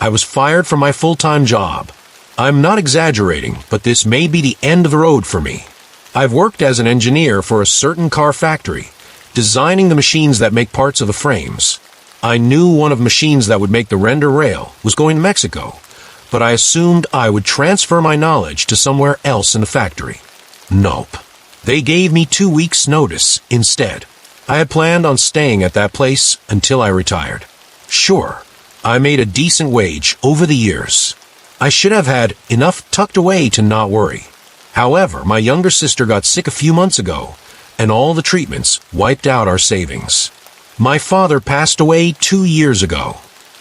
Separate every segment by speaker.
Speaker 1: I was fired from my full-time job. I'm not exaggerating, but this may be the end of the road for me. I've worked as an engineer for a certain car factory, designing the machines that make parts of the frames. I knew one of the machines that would make the render rail was going to Mexico, but I assumed I would transfer my knowledge to somewhere else in the factory. Nope. They gave me 2 weeks' notice instead. I had planned on staying at that place until I retired. Sure, I made a decent wage over the years. I should have had enough tucked away to not worry. However, my younger sister got sick a few months ago, and all the treatments wiped out our savings. My father passed away 2 years ago.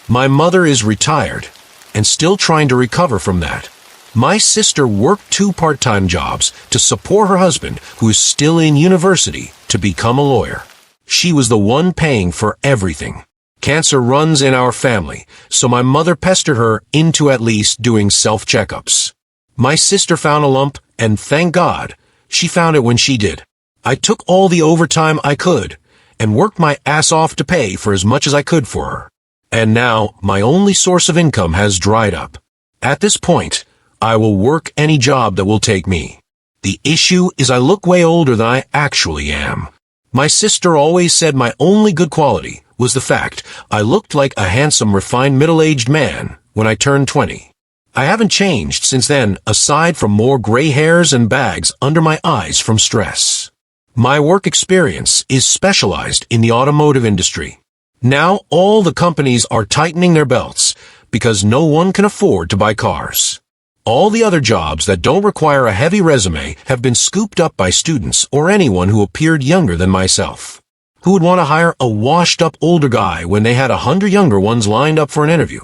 Speaker 1: My mother is retired, and still trying to recover from that. My sister worked 2 part-time jobs to support her husband, who is still in university, to become a lawyer. She was the one paying for everything. Cancer runs in our family, so my mother pestered her into at least doing self-checkups. My sister found a lump, and thank God, she found it when she did. I took all the overtime I could, and worked my ass off to pay for as much as I could for her. And now, my only source of income has dried up. At this point, I will work any job that will take me. The issue is I look way older than I actually am. My sister always said my only good quality was the fact I looked like a handsome, refined, middle-aged man when I turned 20. I haven't changed since then, aside from more gray hairs and bags under my eyes from stress. My work experience is specialized in the automotive industry. Now all the companies are tightening their belts because no one can afford to buy cars. All the other jobs that don't require a heavy resume have been scooped up by students or anyone who appeared younger than myself. Who would want to hire a washed-up older guy when they had 100 younger ones lined up for an interview?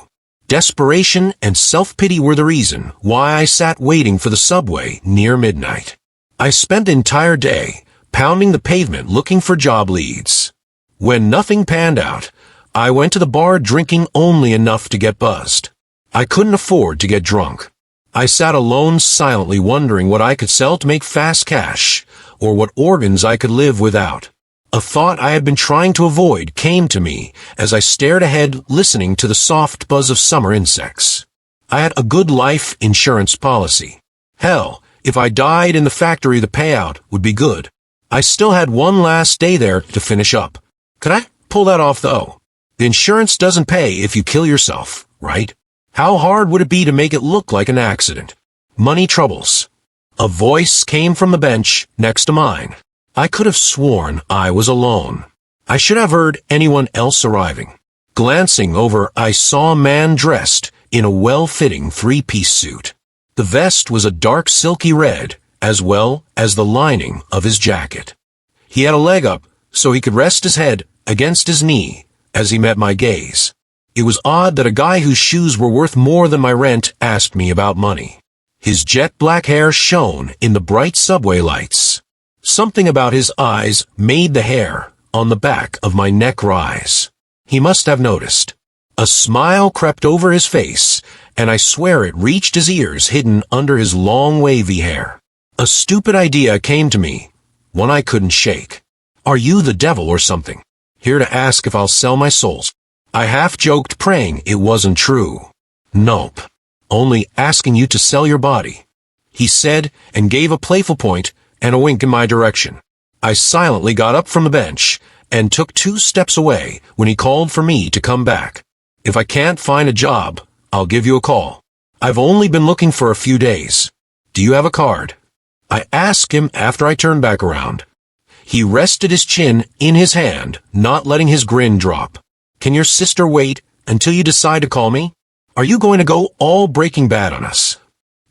Speaker 1: Desperation and self-pity were the reason why I sat waiting for the subway near midnight. I spent the entire day pounding the pavement looking for job leads. When nothing panned out, I went to the bar drinking only enough to get buzzed. I couldn't afford to get drunk. I sat alone silently wondering what I could sell to make fast cash, or what organs I could live without. A thought I had been trying to avoid came to me as I stared ahead listening to the soft buzz of summer insects. I had a good life insurance policy. Hell, if I died in the factory, the payout would be good. I still had one last day there to finish up. Could I pull that off, though? The insurance doesn't pay if you kill yourself, right? How hard would it be to make it look like an accident? Money troubles. A voice came from the bench next to mine. I could have sworn I was alone. I should have heard anyone else arriving. Glancing over, I saw a man dressed in a well-fitting 3-piece suit. The vest was a dark silky red, as well as the lining of his jacket. He had a leg up, so he could rest his head against his knee as he met my gaze. It was odd that a guy whose shoes were worth more than my rent asked me about money. His jet black hair shone in the bright subway lights. Something about his eyes made the hair on the back of my neck rise. He must have noticed. A smile crept over his face, and I swear it reached his ears hidden under his long wavy hair. A stupid idea came to me, one I couldn't shake. Are you the devil or something? Here to ask if I'll sell my souls? I half-joked, praying it wasn't true. Nope. Only asking you to sell your body, he said, and gave a playful point and a wink in my direction. I silently got up from the bench and took 2 steps away when he called for me to come back. If I can't find a job, I'll give you a call. I've only been looking for a few days. Do you have a card? I asked him after I turned back around. He rested his chin in his hand, not letting his grin drop. Can your sister wait until you decide to call me? Are you going to go all Breaking Bad on us?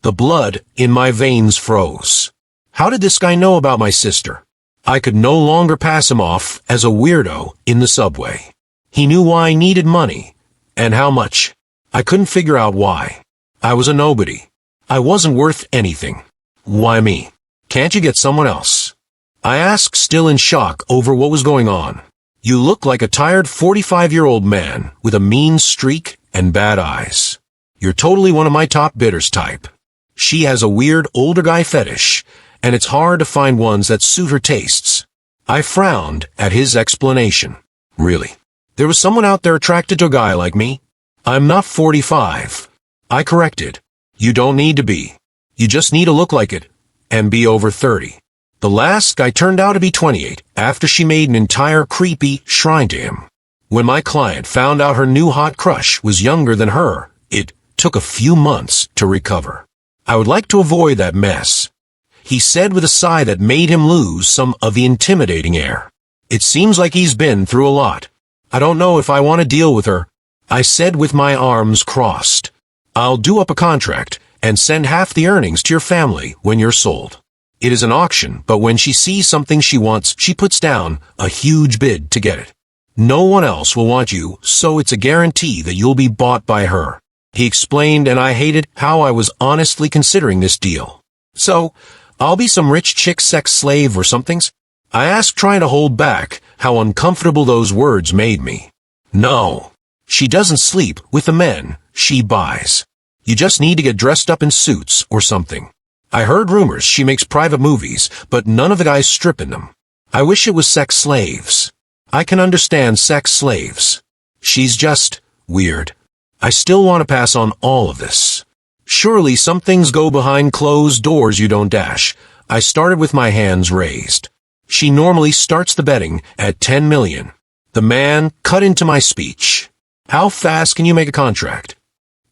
Speaker 1: The blood in my veins froze. How did this guy know about my sister? I could no longer pass him off as a weirdo in the subway. He knew why I needed money, and how much. I couldn't figure out why. I was a nobody. I wasn't worth anything. Why me? Can't you get someone else? I asked, still in shock over what was going on. You look like a tired 45-year-old man with a mean streak and bad eyes. You're totally one of my top bidders type. She has a weird older guy fetish, and it's hard to find ones that suit her tastes. I frowned at his explanation. Really? There was someone out there attracted to a guy like me? I'm not 45. I corrected. You don't need to be. You just need to look like it and be over 30. The last guy turned out to be 28 after she made an entire creepy shrine to him. When my client found out her new hot crush was younger than her, it took a few months to recover. I would like to avoid that mess, he said with a sigh that made him lose some of the intimidating air. It seems like he's been through a lot. I don't know if I want to deal with her, I said with my arms crossed. I'll do up a contract and send half the earnings to your family when you're sold. It is an auction, but when she sees something she wants, she puts down a huge bid to get it. No one else will want you, so it's a guarantee that you'll be bought by her, he explained, and I hated how I was honestly considering this deal. So, I'll be some rich chick sex slave or somethings? I asked, trying to hold back how uncomfortable those words made me. No. She doesn't sleep with the men she buys. You just need to get dressed up in suits or something. I heard rumors she makes private movies, but none of the guys strip in them. I wish it was sex slaves. I can understand sex slaves. She's just weird. I still want to pass on all of this. Surely some things go behind closed doors you don't dash. I started with my hands raised. She normally starts the betting at 10 million. The man cut into my speech. How fast can you make a contract?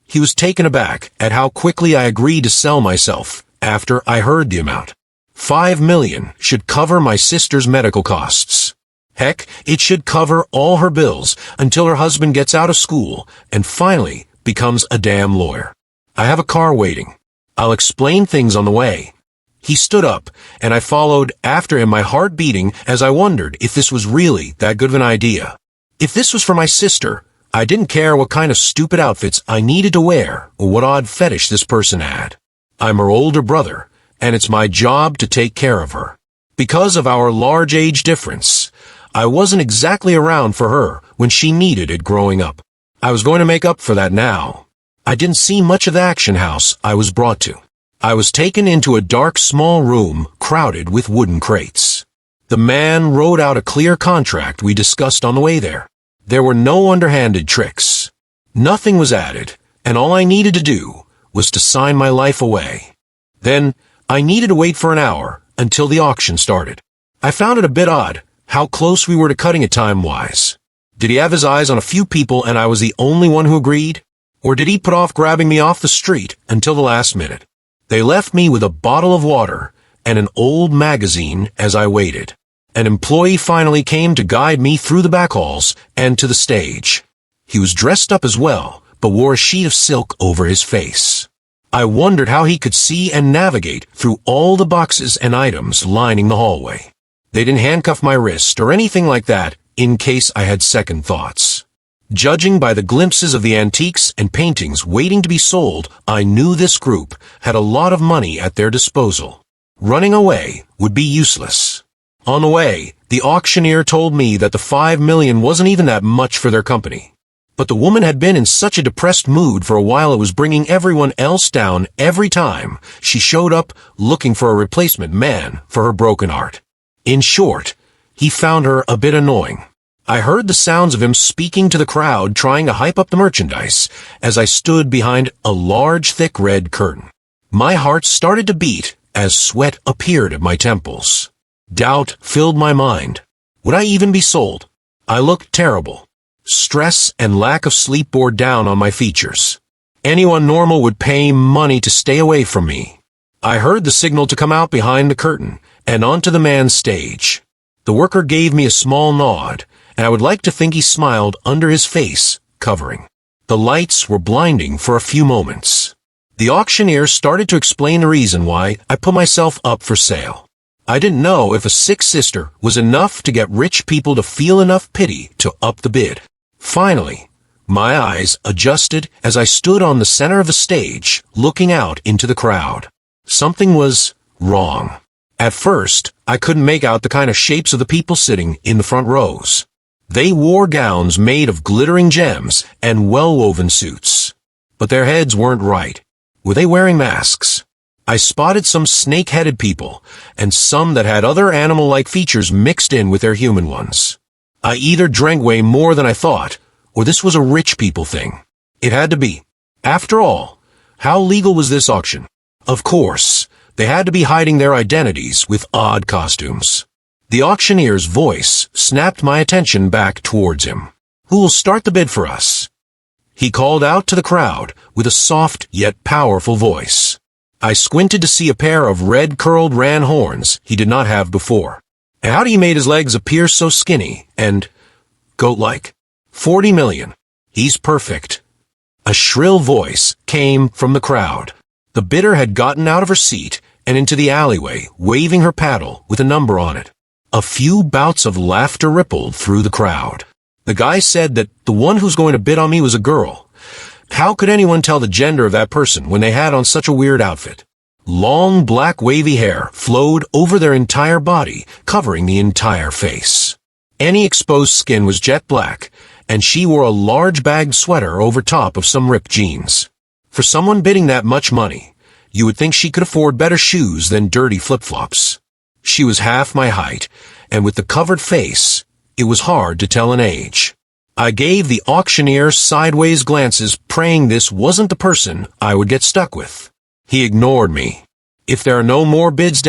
Speaker 1: He was taken aback at how quickly I agreed to sell myself after I heard the amount. 5 million should cover my sister's medical costs. Heck, it should cover all her bills until her husband gets out of school and finally becomes a damn lawyer. I have a car waiting. I'll explain things on the way. He stood up, and I followed after him, my heart beating as I wondered if this was really that good of an idea. If this was for my sister, I didn't care what kind of stupid outfits I needed to wear or what odd fetish this person had. I'm her older brother, and it's my job to take care of her. Because of our large age difference, I wasn't exactly around for her when she needed it growing up. I was going to make up for that now. I didn't see much of the action house I was brought to. I was taken into a dark, small room crowded with wooden crates. The man wrote out a clear contract we discussed on the way there. There were no underhanded tricks. Nothing was added, and all I needed to do was to sign my life away. Then, I needed to wait for an hour until the auction started. I found it a bit odd how close we were to cutting it time-wise. Did he have his eyes on a few people and I was the only one who agreed? Or did he put off grabbing me off the street until the last minute? They left me with a bottle of water and an old magazine as I waited. An employee finally came to guide me through the back halls and to the stage. He was dressed up as well, but wore a sheet of silk over his face. I wondered how he could see and navigate through all the boxes and items lining the hallway. They didn't handcuff my wrist or anything like that in case I had second thoughts. Judging by the glimpses of the antiques and paintings waiting to be sold, I knew this group had a lot of money at their disposal. Running away would be useless. On the way, the auctioneer told me that the 5 million wasn't even that much for their company. But the woman had been in such a depressed mood for a while it was bringing everyone else down every time she showed up looking for a replacement man for her broken heart. In short, he found her a bit annoying. I heard the sounds of him speaking to the crowd trying to hype up the merchandise as I stood behind a large thick red curtain. My heart started to beat as sweat appeared at my temples. Doubt filled my mind. Would I even be sold? I looked terrible. Stress and lack of sleep bore down on my features. Anyone normal would pay money to stay away from me. I heard the signal to come out behind the curtain and onto the man's stage. The worker gave me a small nod, and I would like to think he smiled under his face covering. The lights were blinding for a few moments. The auctioneer started to explain the reason why I put myself up for sale. I didn't know if a sick sister was enough to get rich people to feel enough pity to up the bid. Finally, my eyes adjusted as I stood on the center of the stage, looking out into the crowd. Something was wrong. At first, I couldn't make out the kind of shapes of the people sitting in the front rows. They wore gowns made of glittering gems and well-woven suits. But their heads weren't right. Were they wearing masks? I spotted some snake-headed people, and some that had other animal-like features mixed in with their human ones. I either drank way more than I thought, or this was a rich people thing. It had to be. After all, how legal was this auction? Of course, they had to be hiding their identities with odd costumes. The auctioneer's voice snapped my attention back towards him. Who will start the bid for us? He called out to the crowd with a soft yet powerful voice. I squinted to see a pair of red curled ram horns he did not have before. And how he made his legs appear so skinny and goat-like. 40 million. He's perfect. A shrill voice came from the crowd. The bidder had gotten out of her seat and into the alleyway, waving her paddle with a number on it. A few bouts of laughter rippled through the crowd. The guy said that the one who's going to bid on me was a girl. How could anyone tell the gender of that person when they had on such a weird outfit? Long black wavy hair flowed over their entire body, covering the entire face. Any exposed skin was jet black, and she wore a large bagged sweater over top of some ripped jeans. For someone bidding that much money, you would think she could afford better shoes than dirty flip-flops. She was half my height, and with the covered face, it was hard to tell an age. I gave the auctioneer sideways glances, praying this wasn't the person I would get stuck with. He ignored me. If there are no more bids,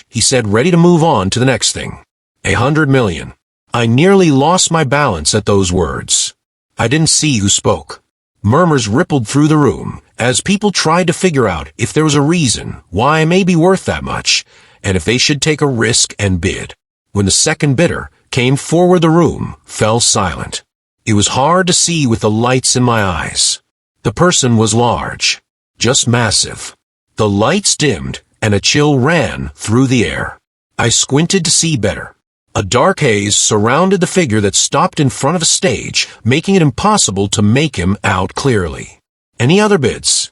Speaker 1: he said, ready to move on to the next thing. 100 million. I nearly lost my balance at those words. I didn't see who spoke. Murmurs rippled through the room as people tried to figure out if there was a reason why I may be worth that much, and if they should take a risk and bid. When the second bidder came forward, the room fell silent. It was hard to see with the lights in my eyes. The person was large, just massive. The lights dimmed, and a chill ran through the air. I squinted to see better. A dark haze surrounded the figure that stopped in front of a stage, making it impossible to make him out clearly. Any other bids?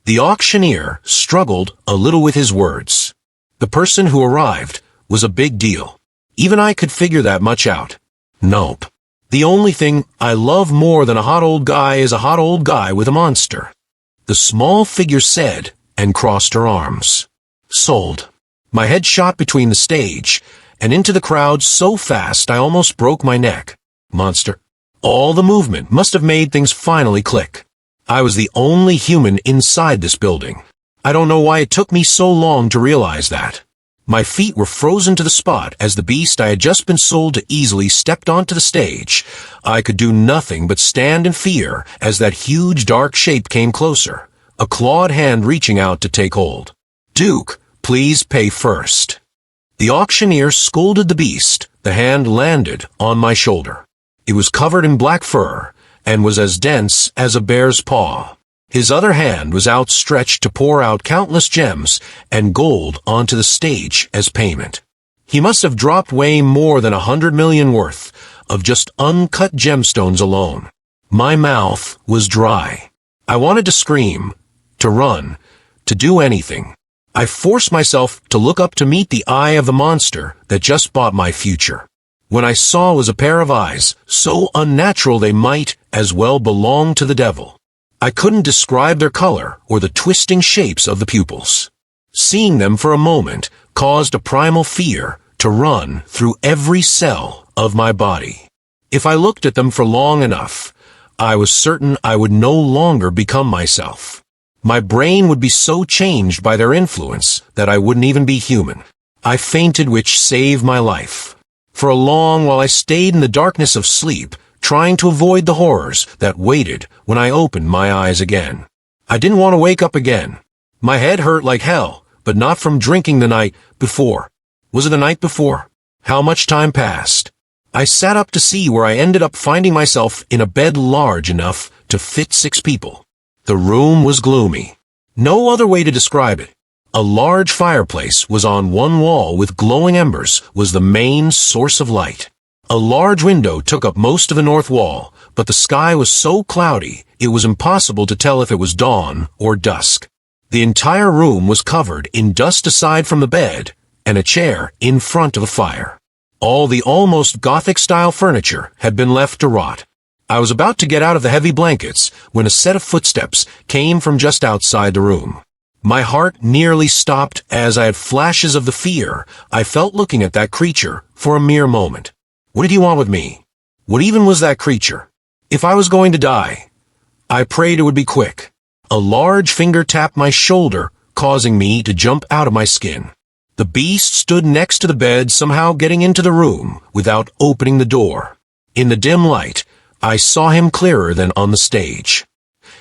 Speaker 1: The auctioneer struggled a little with his words. The person who arrived was a big deal. Even I could figure that much out. Nope. The only thing I love more than a hot old guy is a hot old guy with a monster. The small figure said, and crossed her arms. Sold. My head shot between the stage and into the crowd so fast I almost broke my neck. Monster. All the movement must have made things finally click. I was the only human inside this building. I don't know why it took me so long to realize that. My feet were frozen to the spot as the beast I had just been sold to easily stepped onto the stage. I could do nothing but stand in fear as that huge dark shape came closer, a clawed hand reaching out to take hold. Duke, please pay first. The auctioneer scolded the beast. The hand landed on my shoulder. It was covered in black fur and was as dense as a bear's paw. His other hand was outstretched to pour out countless gems and gold onto the stage as payment. He must have dropped way more than 100 million worth of just uncut gemstones alone. My mouth was dry. I wanted to scream, to run, to do anything. I forced myself to look up to meet the eye of the monster that just bought my future. What I saw was a pair of eyes, so unnatural they might as well belong to the devil. I couldn't describe their color or the twisting shapes of the pupils. Seeing them for a moment caused a primal fear to run through every cell of my body. If I looked at them for long enough, I was certain I would no longer become myself. My brain would be so changed by their influence that I wouldn't even be human. I fainted, which saved my life. For a long while I stayed in the darkness of sleep, trying to avoid the horrors that waited when I opened my eyes again. I didn't want to wake up again. My head hurt like hell, but not from drinking the night before. Was it the night before? How much time passed? I sat up to see where I ended up finding myself in a bed large enough to fit 6 people. The room was gloomy. No other way to describe it. A large fireplace was on one wall with glowing embers was the main source of light. A large window took up most of the north wall, but the sky was so cloudy it was impossible to tell if it was dawn or dusk. The entire room was covered in dust aside from the bed and a chair in front of a fire. All the almost Gothic-style furniture had been left to rot. I was about to get out of the heavy blankets when a set of footsteps came from just outside the room. My heart nearly stopped as I had flashes of the fear I felt looking at that creature for a mere moment. What did he want with me? What even was that creature? If I was going to die, I prayed it would be quick. A large finger tapped my shoulder, causing me to jump out of my skin. The beast stood next to the bed, somehow getting into the room without opening the door. In the dim light, I saw him clearer than on the stage.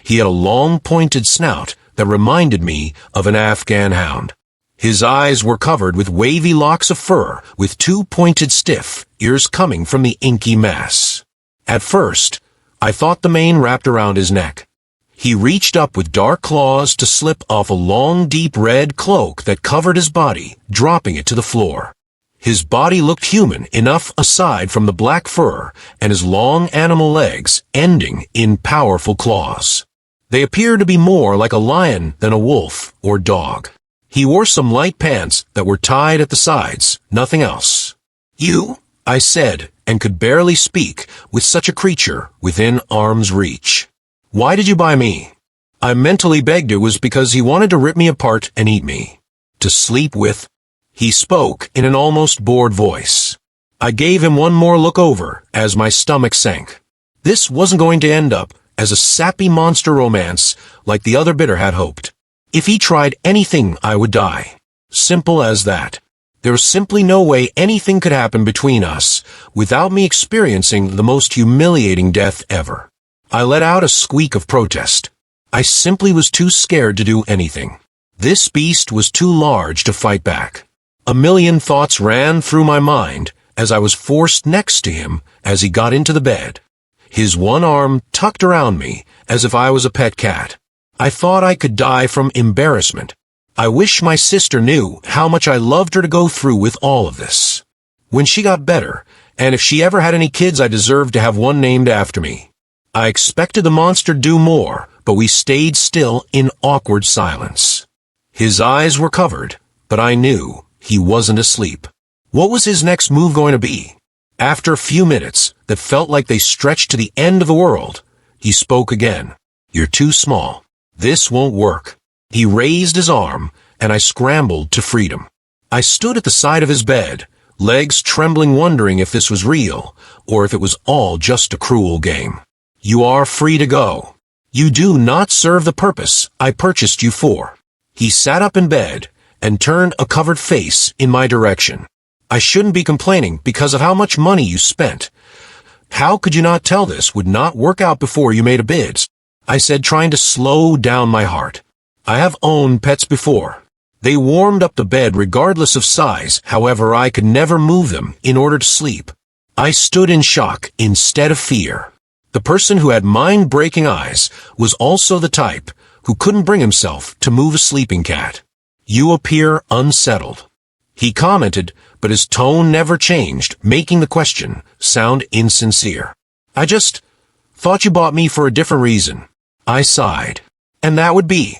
Speaker 1: He had a long, pointed snout that reminded me of an Afghan hound. His eyes were covered with wavy locks of fur, with two pointed stiff ears coming from the inky mass. At first, I thought the mane wrapped around his neck. He reached up with dark claws to slip off a long, deep red cloak that covered his body, dropping it to the floor. His body looked human enough aside from the black fur and his long animal legs ending in powerful claws. They appeared to be more like a lion than a wolf or dog. He wore some light pants that were tied at the sides, nothing else. "You?" I said, and could barely speak with such a creature within arm's reach. "Why did you buy me?" I mentally begged it was because he wanted to rip me apart and eat me. To sleep with. He spoke in an almost bored voice. I gave him one more look over as my stomach sank. This wasn't going to end up as a sappy monster romance like the other bidder had hoped. If he tried anything, I would die. Simple as that. There was simply no way anything could happen between us without me experiencing the most humiliating death ever. I let out a squeak of protest. I simply was too scared to do anything. This beast was too large to fight back. A million thoughts ran through my mind as I was forced next to him as he got into the bed. His one arm tucked around me as if I was a pet cat. I thought I could die from embarrassment. I wish my sister knew how much I loved her to go through with all of this. When she got better, and if she ever had any kids, I deserved to have one named after me. I expected the monster to do more, but we stayed still in awkward silence. His eyes were covered, but I knew he wasn't asleep. What was his next move going to be? After a few minutes that felt like they stretched to the end of the world, he spoke again. "You're too small. This won't work." He raised his arm, and I scrambled to freedom. I stood at the side of his bed, legs trembling, wondering if this was real, or if it was all just a cruel game. "You are free to go. You do not serve the purpose I purchased you for." He sat up in bed and turned a covered face in my direction. "I shouldn't be complaining because of how much money you spent. How could you not tell this would not work out before you made a bid?" I said, trying to slow down my heart. I have owned pets before. They warmed up the bed regardless of size, however I could never move them in order to sleep. I stood in shock instead of fear. The person who had mind-breaking eyes was also the type who couldn't bring himself to move a sleeping cat. "You appear unsettled," he commented, but his tone never changed, making the question sound insincere. "I just thought you bought me for a different reason." I sighed. "And that would be?"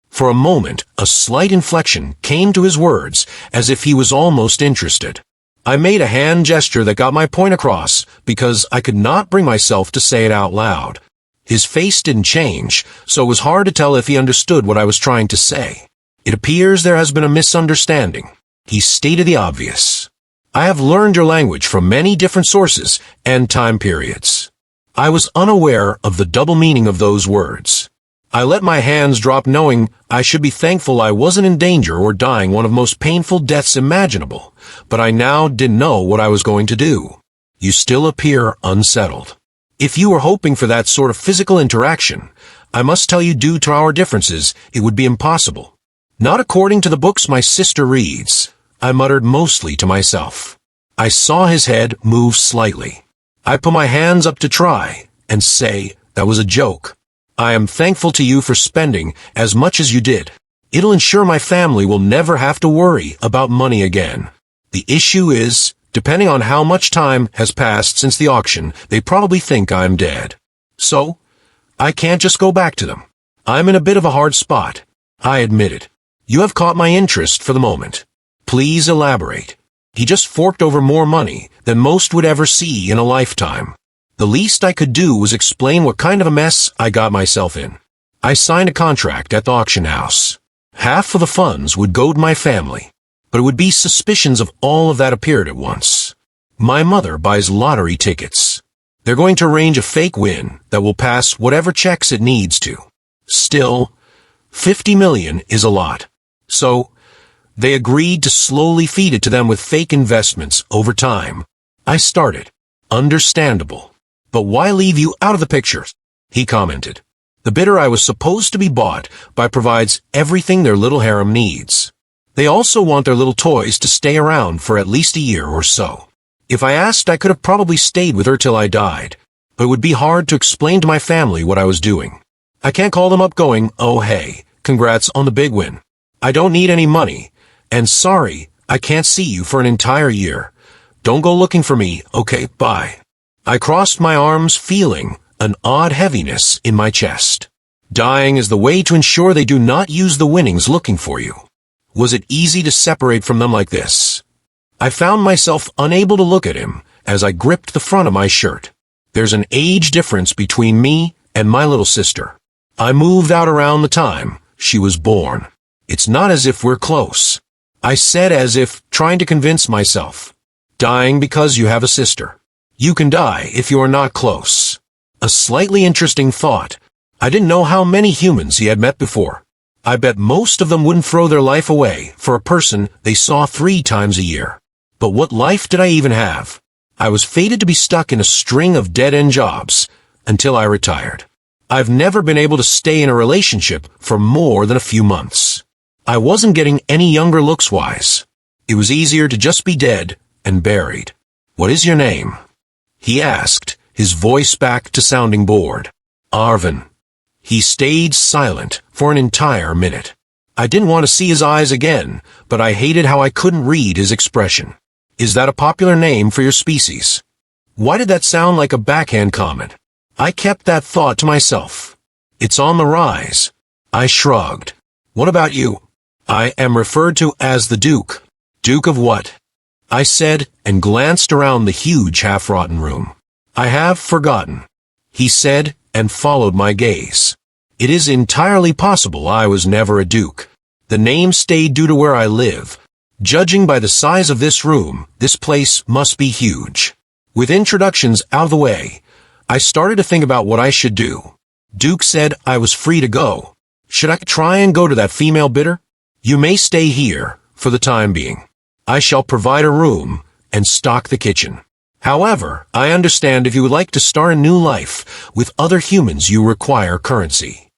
Speaker 1: For a moment, a slight inflection came to his words, as if he was almost interested. I made a hand gesture that got my point across, because I could not bring myself to say it out loud. His face didn't change, so it was hard to tell if he understood what I was trying to say. "It appears there has been a misunderstanding." He stated the obvious. "I have learned your language from many different sources and time periods." I was unaware of the double meaning of those words. I let my hands drop, knowing I should be thankful I wasn't in danger or dying one of the most painful deaths imaginable, but I now didn't know what I was going to do. "You still appear unsettled. If you were hoping for that sort of physical interaction, I must tell you due to our differences, it would be impossible. Not according to the books my sister reads," I muttered mostly to myself. I saw his head move slightly. I put my hands up to try and say that was a joke. "I am thankful to you for spending as much as you did. It'll ensure my family will never have to worry about money again. The issue is, depending on how much time has passed since the auction, they probably think I'm dead. So, I can't just go back to them. I'm in a bit of a hard spot," I admitted. "You have caught my interest for the moment. Please elaborate." He just forked over more money than most would ever see in a lifetime. The least I could do was explain what kind of a mess I got myself in. I signed a contract at the auction house. Half of the funds would go to my family, but it would be suspicions of all of that appeared at once. My mother buys lottery tickets. They're going to arrange a fake win that will pass whatever checks it needs to. Still, 50 million is a lot. So, they agreed to slowly feed it to them with fake investments over time. I started. Understandable. But why leave you out of the picture? He commented. The bidder I was supposed to be bought by provides everything their little harem needs. They also want their little toys to stay around for at least a year or so. If I asked, I could have probably stayed with her till I died, but it would be hard to explain to my family what I was doing. I can't call them up going, "Oh hey, congrats on the big win. I don't need any money, and sorry, I can't see you for an entire year. Don't go looking for me, okay, bye." I crossed my arms, feeling an odd heaviness in my chest. Dying is the way to ensure they do not use the winnings looking for you. Was it easy to separate from them like this? I found myself unable to look at him as I gripped the front of my shirt. There's an age difference between me and my little sister. I moved out around the time she was born. It's not as if we're close. I said, as if trying to convince myself. Dying because you have a sister. You can die if you are not close. A slightly interesting thought. I didn't know how many humans he had met before. I bet most of them wouldn't throw their life away for a person they saw 3 times a year. But what life did I even have? I was fated to be stuck in a string of dead-end jobs until I retired. I've never been able to stay in a relationship for more than a few months. I wasn't getting any younger looks-wise. It was easier to just be dead and buried. "What is your name?" he asked, his voice back to sounding bored. "Arvin." He stayed silent for an entire minute. I didn't want to see his eyes again, but I hated how I couldn't read his expression. "Is that a popular name for your species?" Why did that sound like a backhand comment? I kept that thought to myself. "It's on the rise." I shrugged. "What about you?" "I am referred to as the Duke." "Duke of what?" I said, and glanced around the huge half-rotten room. "I have forgotten," he said, and followed my gaze. It is entirely possible I was never a duke. The name stayed due to where I live. Judging by the size of this room, this place must be huge. With introductions out of the way, I started to think about what I should do. Duke said I was free to go. Should I try and go to that female bidder? "You may stay here for the time being. I shall provide a room and stock the kitchen. However, I understand if you would like to start a new life with other humans you require currency.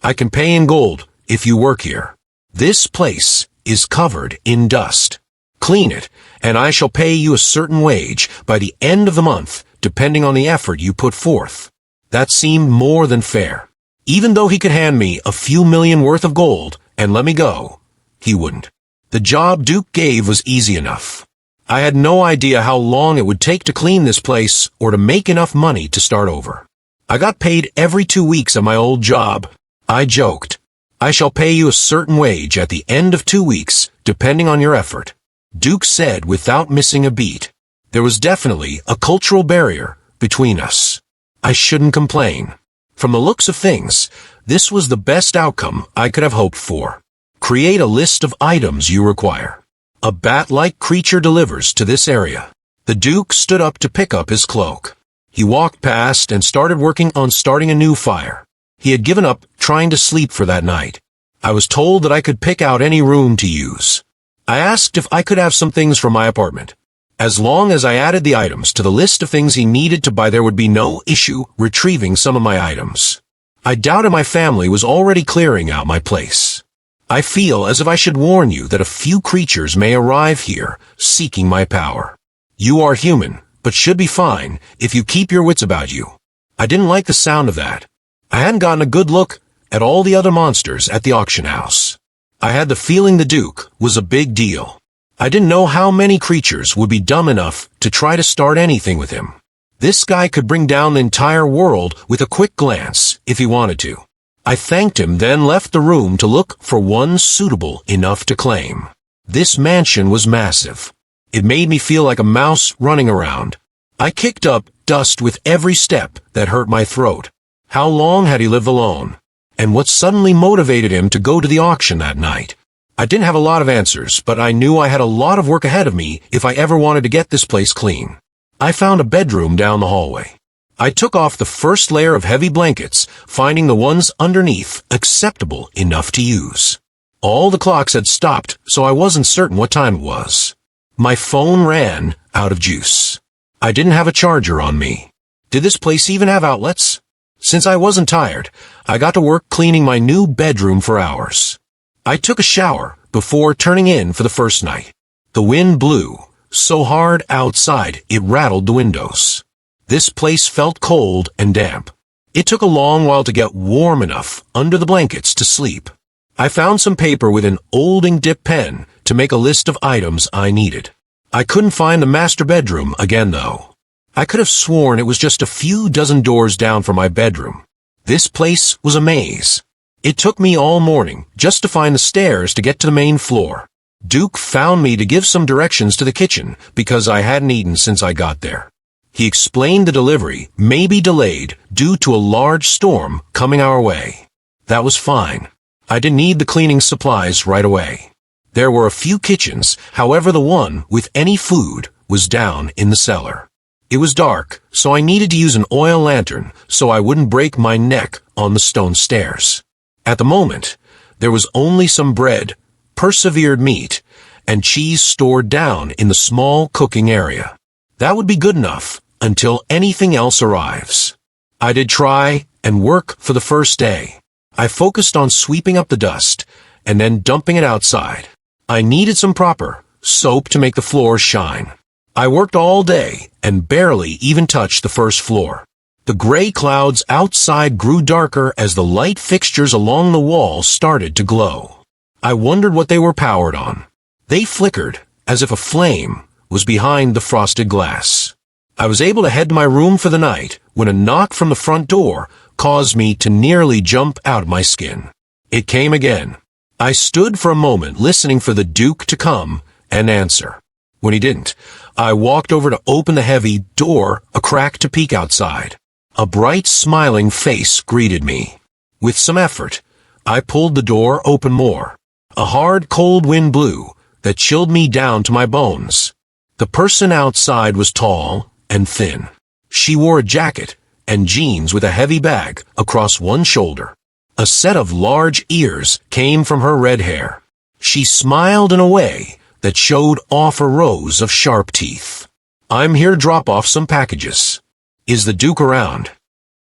Speaker 1: I can pay in gold if you work here. This place is covered in dust. Clean it, and I shall pay you a certain wage by the end of the month, depending on the effort you put forth." That seemed more than fair. Even though he could hand me a few million worth of gold and let me go, he wouldn't. The job Duke gave was easy enough. I had no idea how long it would take to clean this place or to make enough money to start over. I got paid every 2 weeks at my old job. I joked. "I shall pay you a certain wage at the end of 2 weeks, depending on your effort," Duke said without missing a beat. There was definitely a cultural barrier between us. I shouldn't complain. From the looks of things, this was the best outcome I could have hoped for. Create a list of items you require. A bat-like creature delivers to this area. The Duke stood up to pick up his cloak. He walked past and started working on starting a new fire. He had given up trying to sleep for that night. I was told that I could pick out any room to use. I asked if I could have some things from my apartment. As long as I added the items to the list of things he needed to buy, there would be no issue retrieving some of my items. I doubted my family was already clearing out my place. I feel as if I should warn you that a few creatures may arrive here seeking my power. You are human, but should be fine if you keep your wits about you. I didn't like the sound of that. I hadn't gotten a good look at all the other monsters at the auction house. I had the feeling the Duke was a big deal. I didn't know how many creatures would be dumb enough to try to start anything with him. This guy could bring down the entire world with a quick glance if he wanted to. I thanked him, then left the room to look for one suitable enough to claim. This mansion was massive. It made me feel like a mouse running around. I kicked up dust with every step that hurt my throat. How long had he lived alone? And what suddenly motivated him to go to the auction that night? I didn't have a lot of answers, but I knew I had a lot of work ahead of me if I ever wanted to get this place clean. I found a bedroom down the hallway. I took off the first layer of heavy blankets, finding the ones underneath acceptable enough to use. All the clocks had stopped, so I wasn't certain what time it was. My phone ran out of juice. I didn't have a charger on me. Did this place even have outlets? Since I wasn't tired, I got to work cleaning my new bedroom for hours. I took a shower before turning in for the first night. The wind blew so hard outside it rattled the windows. This place felt cold and damp. It took a long while to get warm enough under the blankets to sleep. I found some paper with an old ink-dip pen to make a list of items I needed. I couldn't find the master bedroom again, though. I could have sworn it was just a few dozen doors down from my bedroom. This place was a maze. It took me all morning just to find the stairs to get to the main floor. Duke found me to give some directions to the kitchen because I hadn't eaten since I got there. He explained the delivery may be delayed due to a large storm coming our way. That was fine. I didn't need the cleaning supplies right away. There were a few kitchens, however the one with any food was down in the cellar. It was dark, so I needed to use an oil lantern so I wouldn't break my neck on the stone stairs. At the moment, there was only some bread, persevered meat, and cheese stored down in the small cooking area. That would be good enough until anything else arrives. I did try and work for the first day. I focused on sweeping up the dust and then dumping it outside. I needed some proper soap to make the floors shine. I worked all day and barely even touched the first floor. The gray clouds outside grew darker as the light fixtures along the wall started to glow. I wondered what they were powered on. They flickered as if a flame was behind the frosted glass. I was able to head to my room for the night when a knock from the front door caused me to nearly jump out of my skin. It came again. I stood for a moment listening for the Duke to come and answer. When he didn't, I walked over to open the heavy door a crack to peek outside. A bright, smiling face greeted me. With some effort, I pulled the door open more. A hard, cold wind blew that chilled me down to my bones. The person outside was tall and thin. She wore a jacket and jeans with a heavy bag across one shoulder. A set of large ears came from her red hair. She smiled in a way that showed off her rows of sharp teeth. "I'm here to drop off some packages. Is the Duke around?"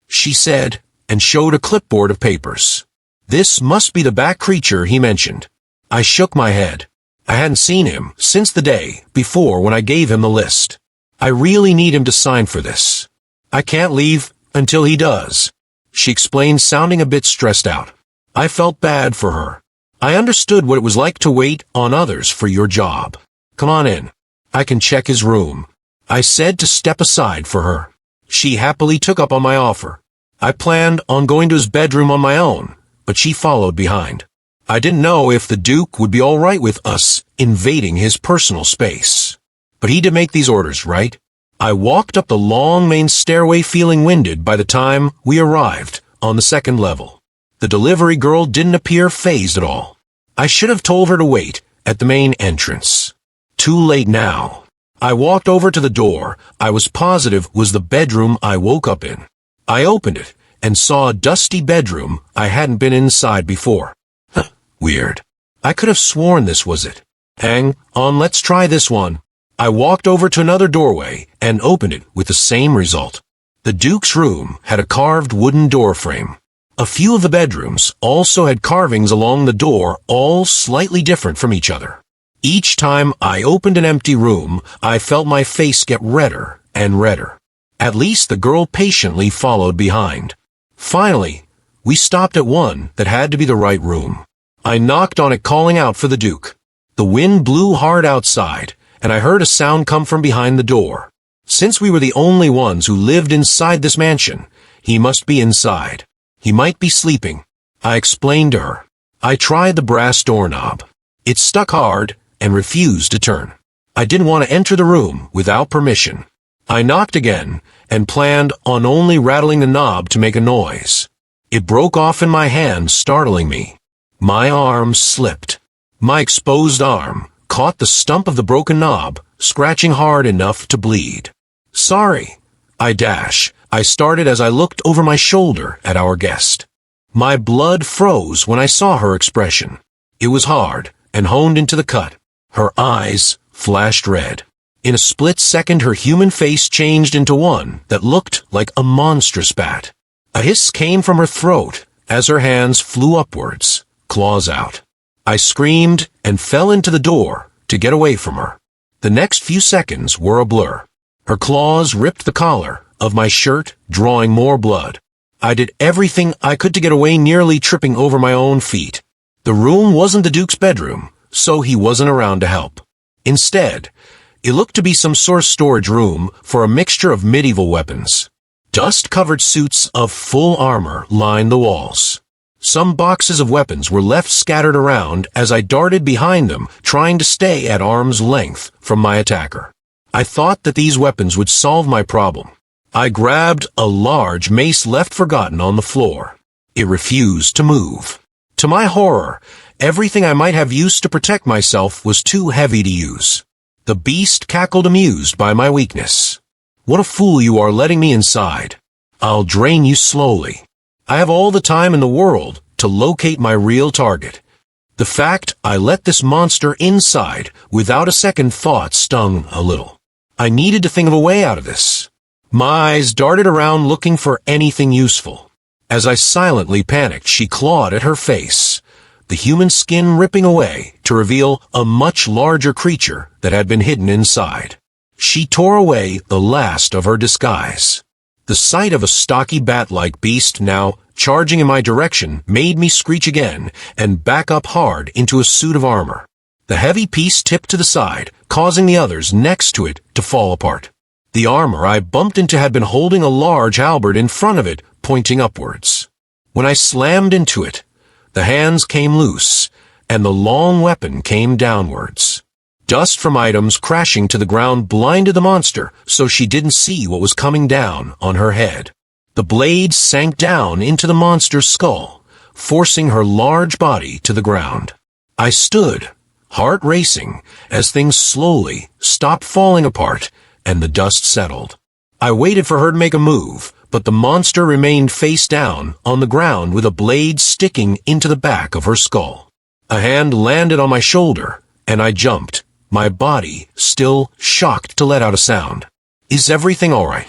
Speaker 1: she said, and showed a clipboard of papers. This must be the back creature he mentioned. I shook my head. I hadn't seen him since the day before when I gave him the list. I really need him to sign for this. I can't leave until he does, she explained, sounding a bit stressed out. I felt bad for her. I understood what it was like to wait on others for your job. "Come on in. I can check his room," I said to step aside for her. She happily took up on my offer. I planned on going to his bedroom on my own, but she followed behind. I didn't know if the Duke would be all right with us invading his personal space. But he did make these orders, right? I walked up the long main stairway feeling winded by the time we arrived on the second level. The delivery girl didn't appear fazed at all. I should have told her to wait at the main entrance. Too late now. I walked over to the door I was positive was the bedroom I woke up in. I opened it and saw a dusty bedroom I hadn't been inside before. Weird. I could have sworn this was it. Hang on, let's try this one. I walked over to another doorway and opened it with the same result. The Duke's room had a carved wooden door frame. A few of the bedrooms also had carvings along the door, all slightly different from each other. Each time I opened an empty room, I felt my face get redder and redder. At least the girl patiently followed behind. Finally, we stopped at one that had to be the right room. I knocked on it, calling out for the Duke. The wind blew hard outside, and I heard a sound come from behind the door. Since we were the only ones who lived inside this mansion, he must be inside. He might be sleeping, I explained to her. I tried the brass doorknob. It stuck hard and refused to turn. I didn't want to enter the room without permission. I knocked again and planned on only rattling the knob to make a noise. It broke off in my hand, startling me. My arm slipped. My exposed arm caught the stump of the broken knob, scratching hard enough to bleed. "Sorry," I I started as I looked over my shoulder at our guest. My blood froze when I saw her expression. It was hard and honed into the cut. Her eyes flashed red. In a split second, her human face changed into one that looked like a monstrous bat. A hiss came from her throat as her hands flew upwards, claws out. I screamed and fell into the door to get away from her. The next few seconds were a blur. Her claws ripped the collar of my shirt, drawing more blood. I did everything I could to get away, nearly tripping over my own feet. The room wasn't the Duke's bedroom, so he wasn't around to help. Instead, it looked to be some sort of storage room for a mixture of medieval weapons. Dust-covered suits of full armor lined the walls. Some boxes of weapons were left scattered around as I darted behind them, trying to stay at arm's length from my attacker. I thought that these weapons would solve my problem. I grabbed a large mace left forgotten on the floor. It refused to move. To my horror, everything I might have used to protect myself was too heavy to use. The beast cackled, amused by my weakness. "What a fool you are, letting me inside. I'll drain you slowly. I have all the time in the world to locate my real target." The fact I let this monster inside without a second thought stung a little. I needed to think of a way out of this. My eyes darted around looking for anything useful. As I silently panicked, she clawed at her face, the human skin ripping away to reveal a much larger creature that had been hidden inside. She tore away the last of her disguise. The sight of a stocky bat-like beast now charging in my direction made me screech again and back up hard into a suit of armor. The heavy piece tipped to the side, causing the others next to it to fall apart. The armor I bumped into had been holding a large halberd in front of it, pointing upwards. When I slammed into it, the hands came loose, and the long weapon came downwards. Dust from items crashing to the ground blinded the monster, so she didn't see what was coming down on her head. The blade sank down into the monster's skull, forcing her large body to the ground. I stood, heart racing, as things slowly stopped falling apart and the dust settled. I waited for her to make a move, but the monster remained face down on the ground with a blade sticking into the back of her skull. A hand landed on my shoulder, and I jumped, my body still shocked to let out a sound. "Is everything all right?"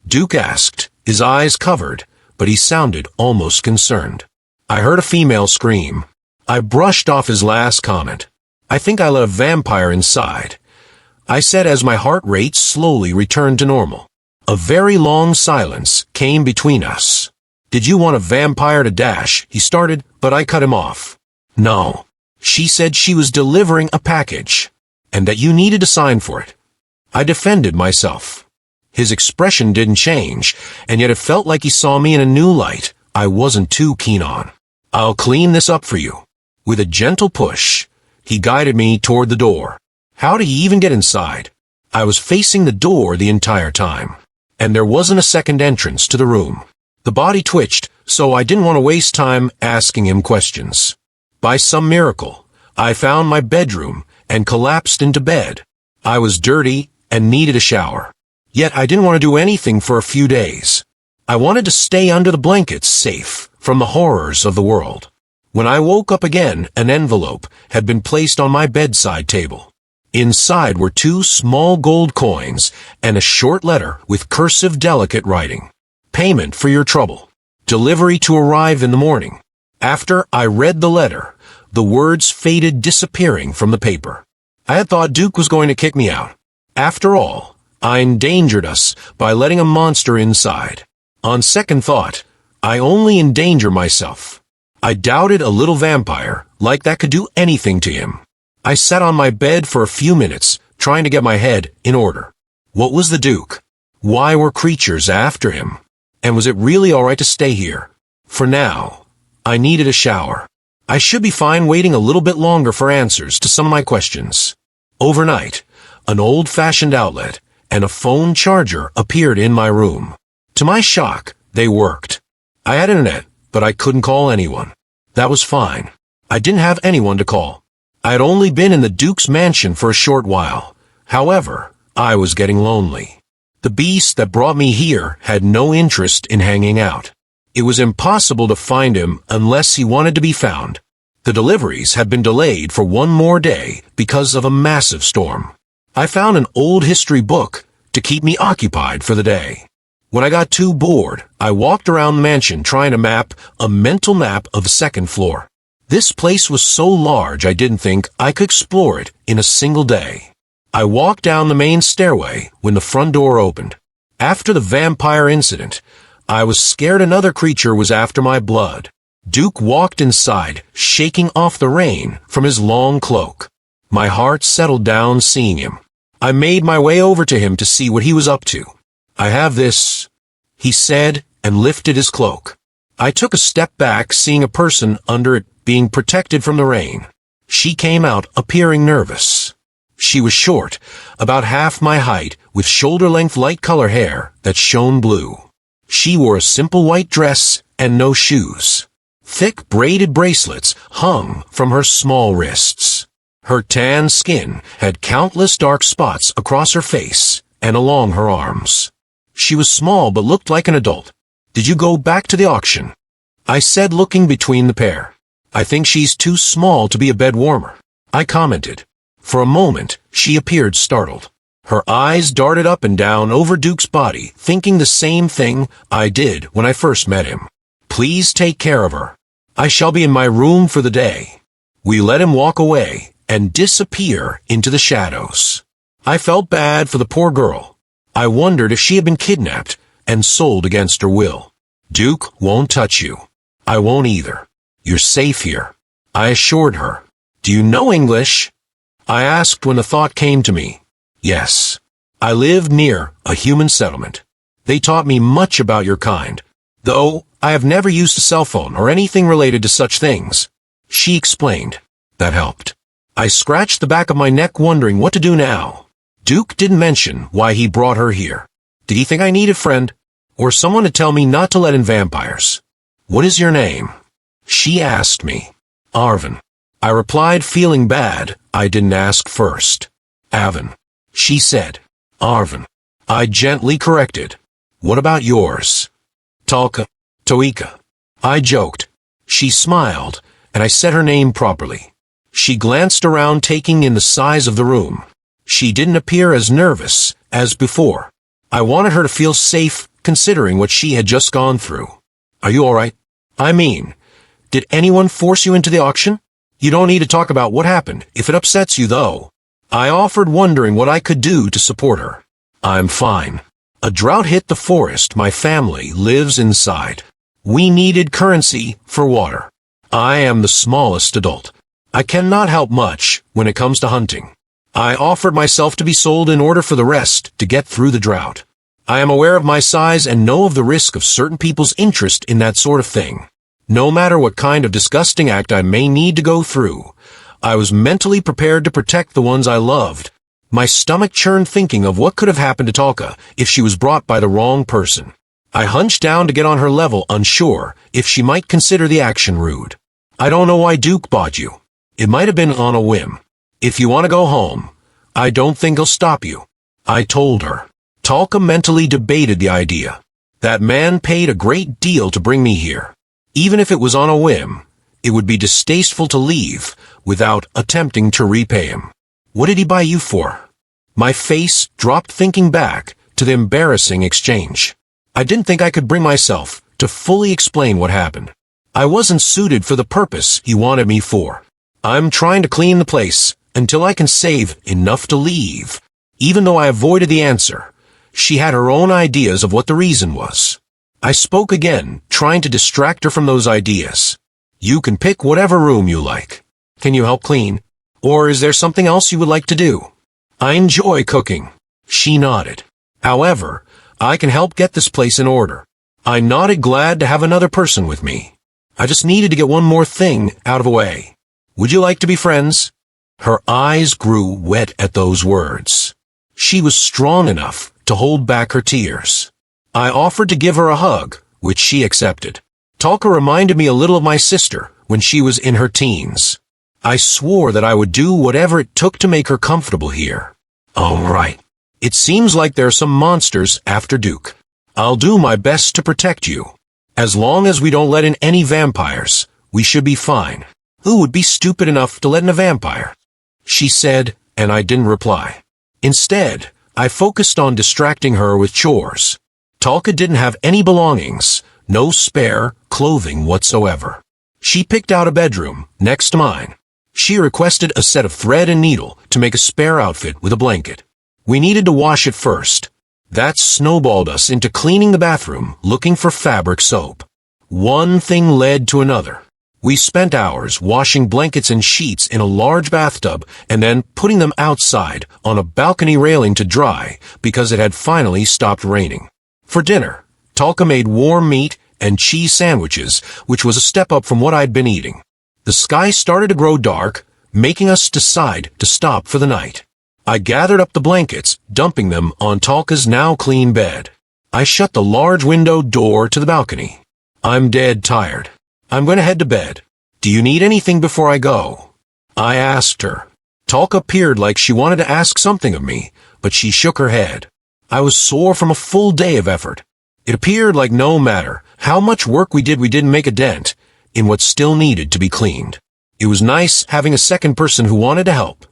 Speaker 1: Duke asked, his eyes covered, but he sounded almost concerned. I heard a female scream. I brushed off his last comment. "I think I let a vampire inside," I said as my heart rate slowly returned to normal. A very long silence came between us. "Did you want a vampire to dash?" he started, but I cut him off. "No. She said she was delivering a package, and that you needed to sign for it." I defended myself. His expression didn't change, and yet it felt like he saw me in a new light I wasn't too keen on. "I'll clean this up for you." With a gentle push, he guided me toward the door. How did he even get inside? I was facing the door the entire time, and there wasn't a second entrance to the room. The body twitched, so I didn't want to waste time asking him questions. By some miracle, I found my bedroom and collapsed into bed. I was dirty and needed a shower. Yet I didn't want to do anything for a few days. I wanted to stay under the blankets, safe from the horrors of the world. When I woke up again, an envelope had been placed on my bedside table. Inside were 2 small gold coins and a short letter with cursive delicate writing. "Payment for your trouble. Delivery to arrive in the morning." After I read the letter, the words faded, disappearing from the paper. I had thought Duke was going to kick me out. After all, I endangered us by letting a monster inside. On second thought, I only endanger myself. I doubted a little vampire like that could do anything to him. I sat on my bed for a few minutes, trying to get my head in order. What was the Duke? Why were creatures after him? And was it really all right to stay here? For now, I needed a shower. I should be fine waiting a little bit longer for answers to some of my questions. Overnight, an old-fashioned outlet and a phone charger appeared in my room. To my shock, they worked. I had internet, but I couldn't call anyone. That was fine. I didn't have anyone to call. I had only been in the Duke's mansion for a short while. However, I was getting lonely. The beast that brought me here had no interest in hanging out. It was impossible to find him unless he wanted to be found. The deliveries had been delayed for one more day because of a massive storm. I found an old history book to keep me occupied for the day. When I got too bored, I walked around the mansion trying to map a mental map of the second floor. This place was so large I didn't think I could explore it in a single day. I walked down the main stairway when the front door opened. After the vampire incident, I was scared another creature was after my blood. Duke walked inside, shaking off the rain from his long cloak. My heart settled down seeing him. I made my way over to him to see what he was up to. "I have this," he said, and lifted his cloak. I took a step back, seeing a person under it being protected from the rain. She came out appearing nervous. She was short, about half my height, with shoulder-length light-color hair that shone blue. She wore a simple white dress and no shoes. Thick braided bracelets hung from her small wrists. Her tan skin had countless dark spots across her face and along her arms. She was small but looked like an adult. "Did you go back to the auction?" I said, looking between the pair. "I think she's too small to be a bed warmer," I commented. For a moment, she appeared startled. Her eyes darted up and down over Duke's body, thinking the same thing I did when I first met him. "Please take care of her. I shall be in my room for the day." We let him walk away and disappear into the shadows. I felt bad for the poor girl. I wondered if she had been kidnapped and sold against her will. "Duke won't touch you. I won't either. You're safe here," I assured her. "Do you know English?" I asked when the thought came to me. Yes. I lived near a human settlement. They taught me much about your kind, though I have never used a cell phone or anything related to such things. She explained. That helped. I scratched the back of my neck, wondering what to do now. Duke didn't mention why he brought her here. Did he think I needed a friend? Or someone to tell me not to let in vampires? "What is your name?" she asked me. "Arvin." I replied, feeling bad I didn't ask first. "Avin," she said. "Arvin." I gently corrected. "What about yours?" "Talka." "Toika." I joked. She smiled, and I said her name properly. She glanced around, taking in the size of the room. She didn't appear as nervous as before. I wanted her to feel safe, considering what she had just gone through. "Are you all right? I mean, did anyone force you into the auction? You don't need to talk about what happened if it upsets you, though." I offered, wondering what I could do to support her. "I'm fine. A drought hit the forest my family lives inside. We needed currency for water. I am the smallest adult. I cannot help much when it comes to hunting. I offered myself to be sold in order for the rest to get through the drought. I am aware of my size and know of the risk of certain people's interest in that sort of thing. No matter what kind of disgusting act I may need to go through, I was mentally prepared to protect the ones I loved. My stomach churned thinking of what could have happened to Talka if she was brought by the wrong person. I hunched down to get on her level, unsure if she might consider the action rude. "I don't know why Duke bought you. It might have been on a whim. If you want to go home, I don't think he'll stop you," I told her. Talka mentally debated the idea. That man paid a great deal to bring me here. Even if it was on a whim, it would be distasteful to leave without attempting to repay him. "What did he buy you for?" My face dropped, thinking back to the embarrassing exchange. I didn't think I could bring myself to fully explain what happened. I wasn't suited for the purpose he wanted me for. "I'm trying to clean the place until I can save enough to leave." Even though I avoided the answer, she had her own ideas of what the reason was. I spoke again, trying to distract her from those ideas. "You can pick whatever room you like. Can you help clean? Or is there something else you would like to do?" "I enjoy cooking." She nodded. "However, I can help get this place in order." I nodded, glad to have another person with me. I just needed to get one more thing out of the way. "Would you like to be friends?" Her eyes grew wet at those words. She was strong enough to hold back her tears. I offered to give her a hug, which she accepted. Talka reminded me a little of my sister when she was in her teens. I swore that I would do whatever it took to make her comfortable here. "All right. It seems like there are some monsters after Duke. I'll do my best to protect you. As long as we don't let in any vampires, we should be fine. Who would be stupid enough to let in a vampire? She said, and I didn't reply. Instead, I focused on distracting her with chores. Talka didn't have any belongings, no spare clothing whatsoever. She picked out a bedroom next to mine. She requested a set of thread and needle to make a spare outfit with a blanket. We needed to wash it first. That snowballed us into cleaning the bathroom, looking for fabric soap. One thing led to another. We spent hours washing blankets and sheets in a large bathtub and then putting them outside on a balcony railing to dry because it had finally stopped raining. For dinner, Talka made warm meat and cheese sandwiches, which was a step up from what I'd been eating. The sky started to grow dark, making us decide to stop for the night. I gathered up the blankets, dumping them on Talka's now clean bed. I shut the large window door to the balcony. I'm dead tired. I'm going to head to bed. Do you need anything before I go? I asked her. Talka appeared like she wanted to ask something of me, but she shook her head. I was sore from a full day of effort. It appeared like no matter how much work we didn't make a dent in what still needed to be cleaned. It was nice having a second person who wanted to help.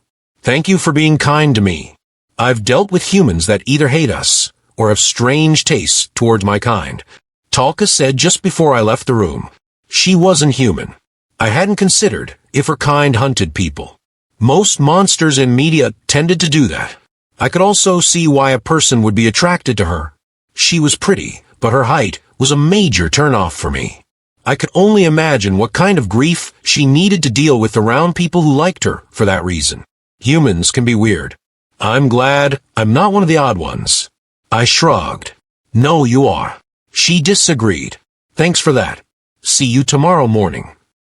Speaker 1: Thank you for being kind to me. I've dealt with humans that either hate us or have strange tastes towards my kind, Talka said just before I left the room. She wasn't human. I hadn't considered if her kind hunted people. Most monsters in media tended to do that. I could also see why a person would be attracted to her. She was pretty, but her height was a major turnoff for me. I could only imagine what kind of grief she needed to deal with around people who liked her for that reason. Humans can be weird. I'm glad I'm not one of the odd ones. I shrugged. No, you are. She disagreed. Thanks for that. See you tomorrow morning.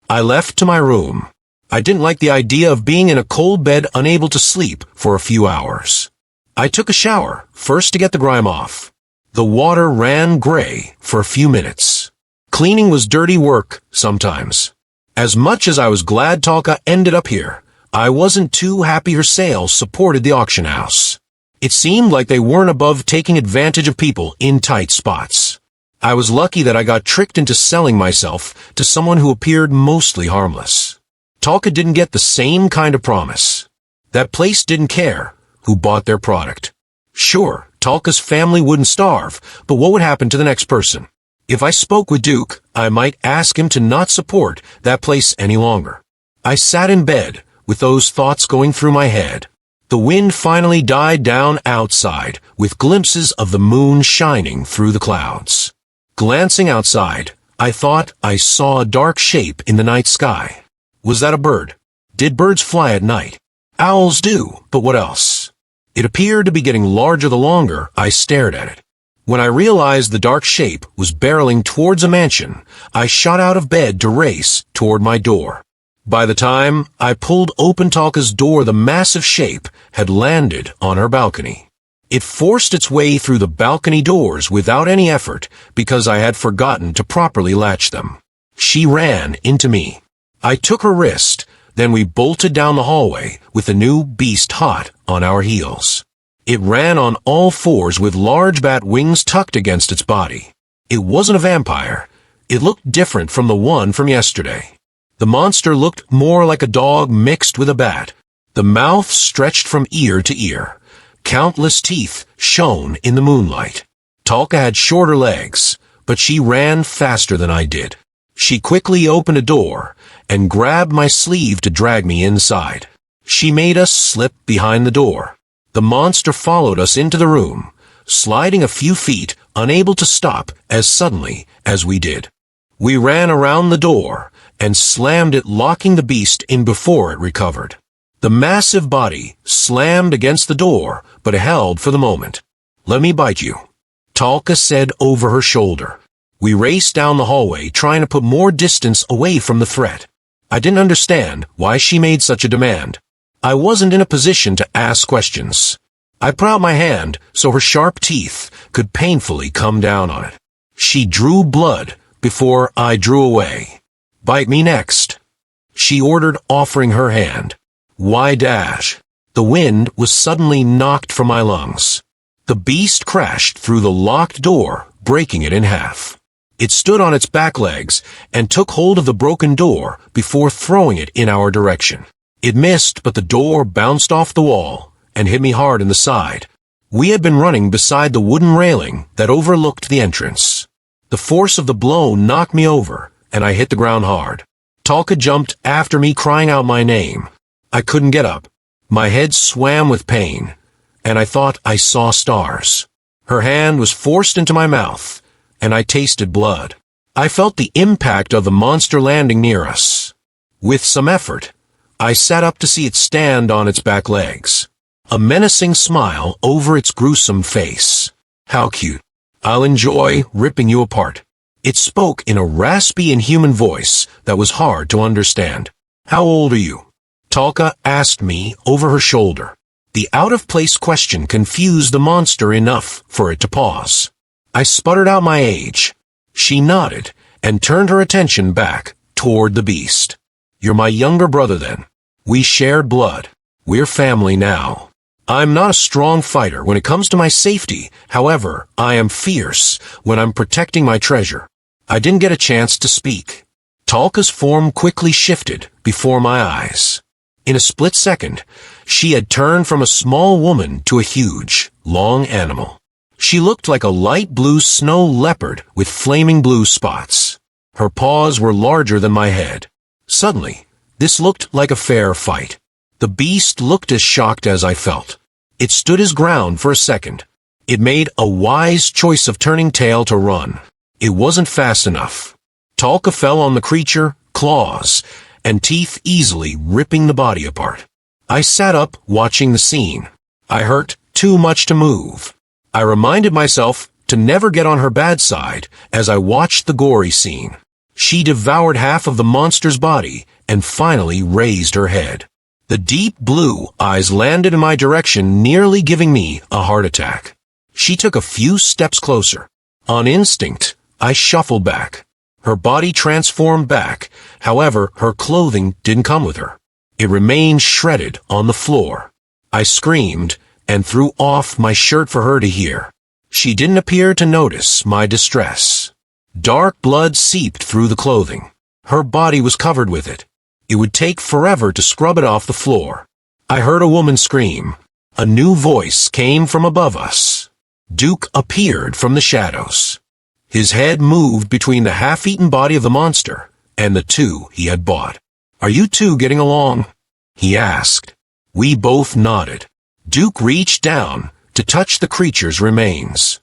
Speaker 1: I left to my room. I didn't like the idea of being in a cold bed unable to sleep for a few hours. I took a shower, first to get the grime off. The water ran gray for a few minutes. Cleaning was dirty work sometimes. As much as I was glad Talka ended up here, I wasn't too happy her sale supported the auction house. It seemed like they weren't above taking advantage of people in tight spots. I was lucky that I got tricked into selling myself to someone who appeared mostly harmless. Talka didn't get the same kind of promise. That place didn't care who bought their product. Sure, Talka's family wouldn't starve, but what would happen to the next person? If I spoke with Duke, I might ask him to not support that place any longer. I sat in bed with those thoughts going through my head. The wind finally died down outside, with glimpses of the moon shining through the clouds. Glancing outside, I thought I saw a dark shape in the night sky. Was that a bird? Did birds fly at night? Owls do, but what else? It appeared to be getting larger the longer I stared at it. When I realized the dark shape was barreling towards a mansion, I shot out of bed to race toward my door. By the time I pulled open Talka's door, the massive shape had landed on her balcony. It forced its way through the balcony doors without any effort because I had forgotten to properly latch them. She ran into me. I took her wrist, then we bolted down the hallway with the new beast hot on our heels. It ran on all fours with large bat wings tucked against its body. It wasn't a vampire. It looked different from the one from yesterday. The monster looked more like a dog mixed with a bat. The mouth stretched from ear to ear. Countless teeth shone in the moonlight. Talka had shorter legs, but she ran faster than I did. She quickly opened a door and grabbed my sleeve to drag me inside. She made us slip behind the door. The monster followed us into the room, sliding a few feet, unable to stop as suddenly as we did. We ran around the door and slammed it, locking the beast in before it recovered. The massive body slammed against the door, but held for the moment. "Let me bite you," Talka said over her shoulder. We raced down the hallway, trying to put more distance away from the threat. I didn't understand why she made such a demand. I wasn't in a position to ask questions. I put out my hand so her sharp teeth could painfully come down on it. She drew blood before I drew away. "Bite me next," she ordered, offering her hand. Why dash? The wind was suddenly knocked from my lungs. The beast crashed through the locked door, breaking it in half. It stood on its back legs and took hold of the broken door before throwing it in our direction. It missed, but the door bounced off the wall and hit me hard in the side. We had been running beside the wooden railing that overlooked the entrance. The force of the blow knocked me over, and I hit the ground hard. Talka jumped after me, crying out my name. I couldn't get up. My head swam with pain, and I thought I saw stars. Her hand was forced into my mouth, and I tasted blood. I felt the impact of the monster landing near us. With some effort, I sat up to see it stand on its back legs, a menacing smile over its gruesome face. How cute. I'll enjoy ripping you apart. It spoke in a raspy, inhuman voice that was hard to understand. How old are you? Talka asked me over her shoulder. The out-of-place question confused the monster enough for it to pause. I sputtered out my age. She nodded and turned her attention back toward the beast. You're my younger brother then. We shared blood. We're family now. I'm not a strong fighter when it comes to my safety. However, I am fierce when I'm protecting my treasure. I didn't get a chance to speak. Talka's form quickly shifted before my eyes. In a split second, she had turned from a small woman to a huge, long animal. She looked like a light blue snow leopard with flaming blue spots. Her paws were larger than my head. Suddenly, this looked like a fair fight. The beast looked as shocked as I felt. It stood his ground for a second. It made a wise choice of turning tail to run. It wasn't fast enough. Talka fell on the creature, claws and teeth easily ripping the body apart. I sat up, watching the scene. I hurt too much to move. I reminded myself to never get on her bad side as I watched the gory scene. She devoured half of the monster's body and finally raised her head. The deep blue eyes landed in my direction, nearly giving me a heart attack. She took a few steps closer. On instinct, I shuffled back. Her body transformed back. However, her clothing didn't come with her. It remained shredded on the floor. I screamed and threw off my shirt for her to hear. She didn't appear to notice my distress. Dark blood seeped through the clothing. Her body was covered with it. It would take forever to scrub it off the floor. I heard a woman scream. A new voice came from above us. Duke appeared from the shadows. His head moved between the half-eaten body of the monster and the two he had bought. Are you two getting along? He asked. We both nodded. Duke reached down to touch the creature's remains.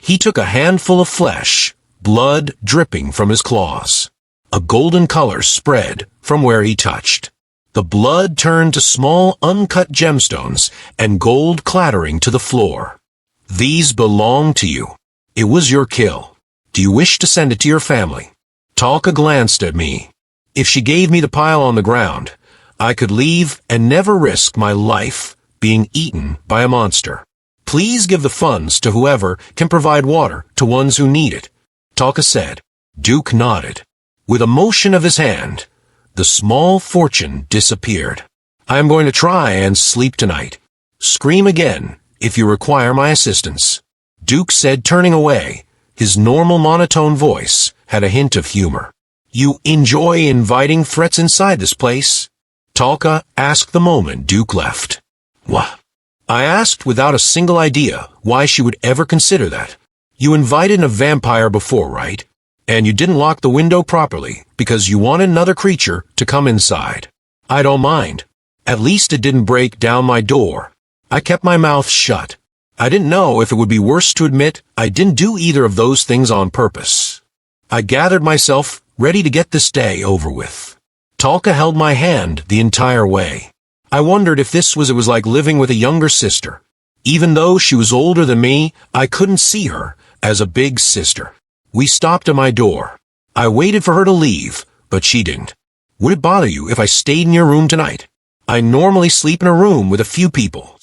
Speaker 1: He took a handful of flesh, blood dripping from his claws. A golden color spread from where he touched. The blood turned to small uncut gemstones and gold clattering to the floor. These belong to you. It was your kill. Do you wish to send it to your family? Talka glanced at me. If she gave me the pile on the ground, I could leave and never risk my life being eaten by a monster. Please give the funds to whoever can provide water to ones who need it, Talka said. Duke nodded. With a motion of his hand, the small fortune disappeared. I am going to try and sleep tonight. Scream again if you require my assistance, Duke said, turning away. His normal monotone voice had a hint of humor. You enjoy inviting threats inside this place? Talka asked the moment Duke left. What? I asked without a single idea why she would ever consider that. You invited a vampire before, right? And you didn't lock the window properly because you wanted another creature to come inside. I don't mind. At least it didn't break down my door. I kept my mouth shut. I didn't know if it would be worse to admit I didn't do either of those things on purpose. I gathered myself, ready to get this day over with. Talka held my hand the entire way. I wondered if it was like living with a younger sister. Even though she was older than me, I couldn't see her as a big sister. We stopped at my door. I waited for her to leave, but she didn't. Would it bother you if I stayed in your room tonight? I normally sleep in a room with a few people.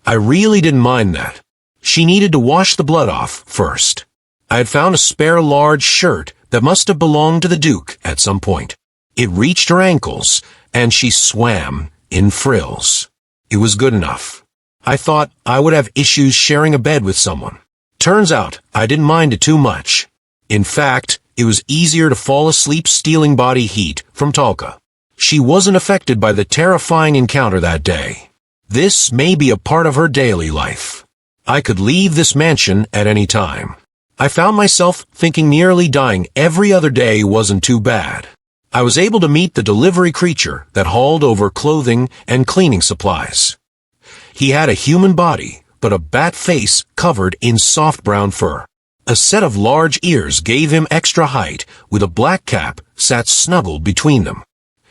Speaker 1: I really didn't mind that. She needed to wash the blood off first. I had found a spare large shirt that must have belonged to the Duke at some point. It reached her ankles, and she swam in frills. It was good enough. I thought I would have issues sharing a bed with someone. Turns out, I didn't mind it too much. In fact, it was easier to fall asleep stealing body heat from Talka. She wasn't affected by the terrifying encounter that day. This may be a part of her daily life. I could leave this mansion at any time. I found myself thinking nearly dying every other day wasn't too bad. I was able to meet the delivery creature that hauled over clothing and cleaning supplies. He had a human body, but a bat face covered in soft brown fur. A set of large ears gave him extra height, with a black cap sat snuggled between them.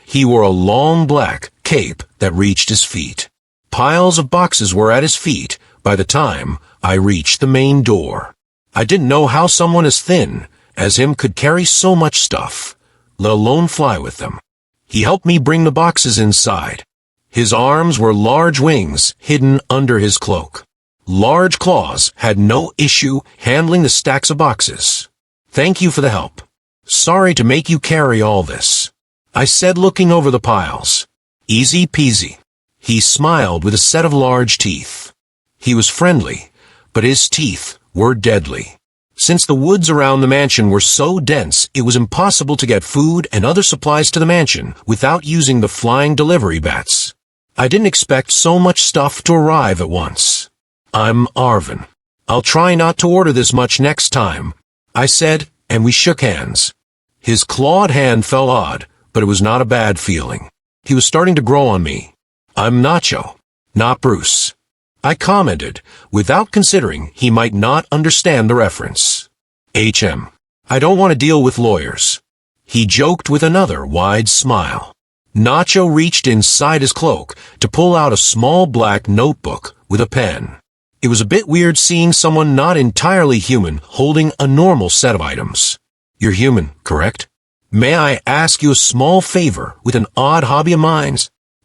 Speaker 1: He wore a long black cape that reached his feet. Piles of boxes were at his feet by the time I reached the main door. I didn't know how someone as thin as him could carry so much stuff, let alone fly with them. He helped me bring the boxes inside. His arms were large wings hidden under his cloak. Large claws had no issue handling the stacks of boxes. Thank you for the help. Sorry to make you carry all this, I said, looking over the piles. Easy peasy. He smiled with a set of large teeth. He was friendly, but his teeth were deadly. Since the woods around the mansion were so dense, it was impossible to get food and other supplies to the mansion without using the flying delivery bats. I didn't expect so much stuff to arrive at once. I'm Arvin. I'll try not to order this much next time, I said, and we shook hands. His clawed hand felt odd, but it was not a bad feeling. He was starting to grow on me. I'm Nacho, not Bruce, I commented, without considering he might not understand the reference. I don't want to deal with lawyers, he joked with another wide smile. Nacho reached inside his cloak to pull out a small black notebook with a pen. It was a bit weird seeing someone not entirely human holding a normal set of items. You're human, correct? May I ask you a small favor with an odd hobby of mine?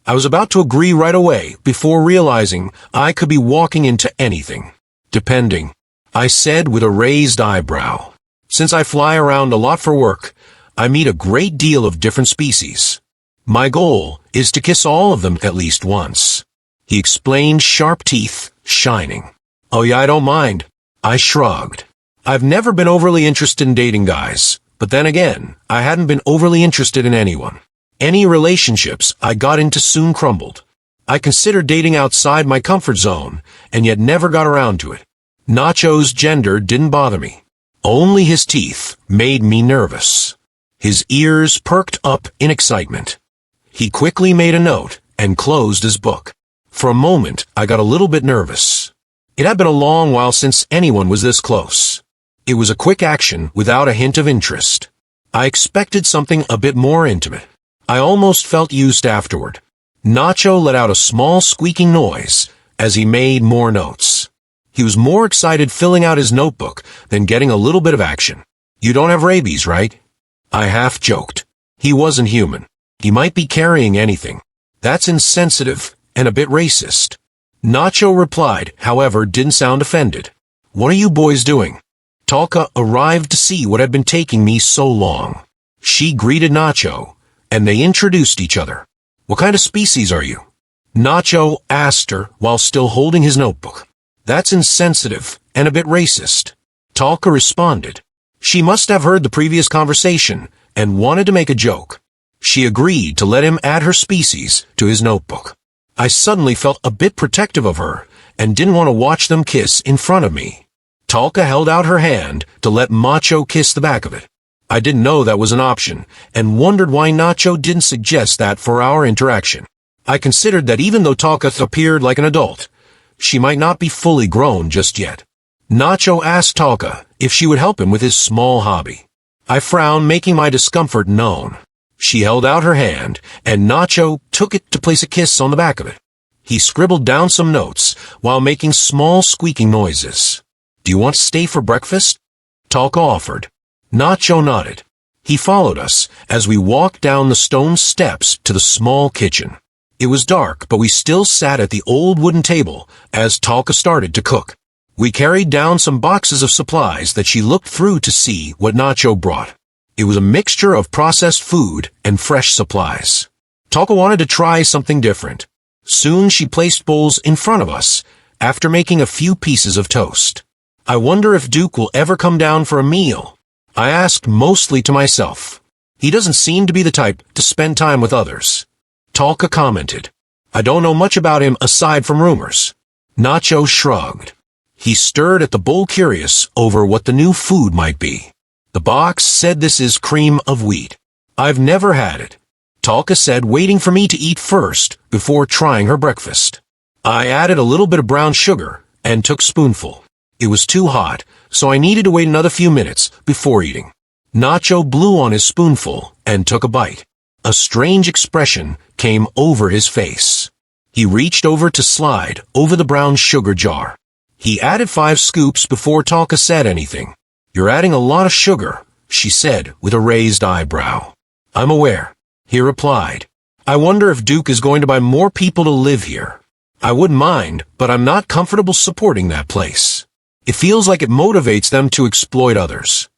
Speaker 1: I was about to agree right away before realizing I could be walking into anything. Depending, I said with a raised eyebrow. Since I fly around a lot for work, I meet a great deal of different species. My goal is to kiss all of them at least once, he explained, sharp teeth shining. Oh yeah, I don't mind, I shrugged. I've never been overly interested in dating guys, but then again, I hadn't been overly interested in anyone. Any relationships I got into soon crumbled. I considered dating outside my comfort zone, and yet never got around to it. Nacho's gender didn't bother me. Only his teeth made me nervous. His ears perked up in excitement. He quickly made a note and closed his book. For a moment, I got a little bit nervous. It had been a long while since anyone was this close. It was a quick action without a hint of interest. I expected something a bit more intimate. I almost felt used afterward. Nacho let out a small squeaking noise as he made more notes. He was more excited filling out his notebook than getting a little bit of action. You don't have rabies, right? I half joked. He wasn't human. He might be carrying anything. That's insensitive and a bit racist. Nacho replied, however, didn't sound offended. What are you boys doing? Talka arrived to see what had been taking me so long. She greeted Nacho, and they introduced each other. What kind of species are you? Nacho asked her while still holding his notebook. That's insensitive and a bit racist, Talka responded. She must have heard the previous conversation and wanted to make a joke. She agreed to let him add her species to his notebook. I suddenly felt a bit protective of her and didn't want to watch them kiss in front of me. Talka held out her hand to let Macho kiss the back of it. I didn't know that was an option and wondered why Nacho didn't suggest that for our interaction. I considered that even though Talka appeared like an adult, she might not be fully grown just yet. Nacho asked Talka if she would help him with his small hobby. I frowned, making my discomfort known. She held out her hand, and Nacho took it to place a kiss on the back of it. He scribbled down some notes while making small squeaking noises. Do you want to stay for breakfast? Talka offered. Nacho nodded. He followed us as we walked down the stone steps to the small kitchen. It was dark, but we still sat at the old wooden table as Talka started to cook. We carried down some boxes of supplies that she looked through to see what Nacho brought. It was a mixture of processed food and fresh supplies. Talka wanted to try something different. Soon she placed bowls in front of us, after making a few pieces of toast. I wonder if Duke will ever come down for a meal. I asked mostly to myself. He doesn't seem to be the type to spend time with others. Talka commented. I don't know much about him aside from rumors. Nacho shrugged. He stirred at the bowl, curious over what the new food might be. The box said this is cream of wheat. I've never had it. Talka said, waiting for me to eat first before trying her breakfast. I added a little bit of brown sugar and took a spoonful. It was too hot, so I needed to wait another few minutes before eating. Nacho blew on his spoonful and took a bite. A strange expression came over his face. He reached over to slide over the brown sugar jar. He added 5 scoops before Talka said anything. You're adding a lot of sugar, she said with a raised eyebrow. I'm aware, he replied. I wonder if Duke is going to buy more people to live here. I wouldn't mind, but I'm not comfortable supporting that place. It feels like it motivates them to exploit others.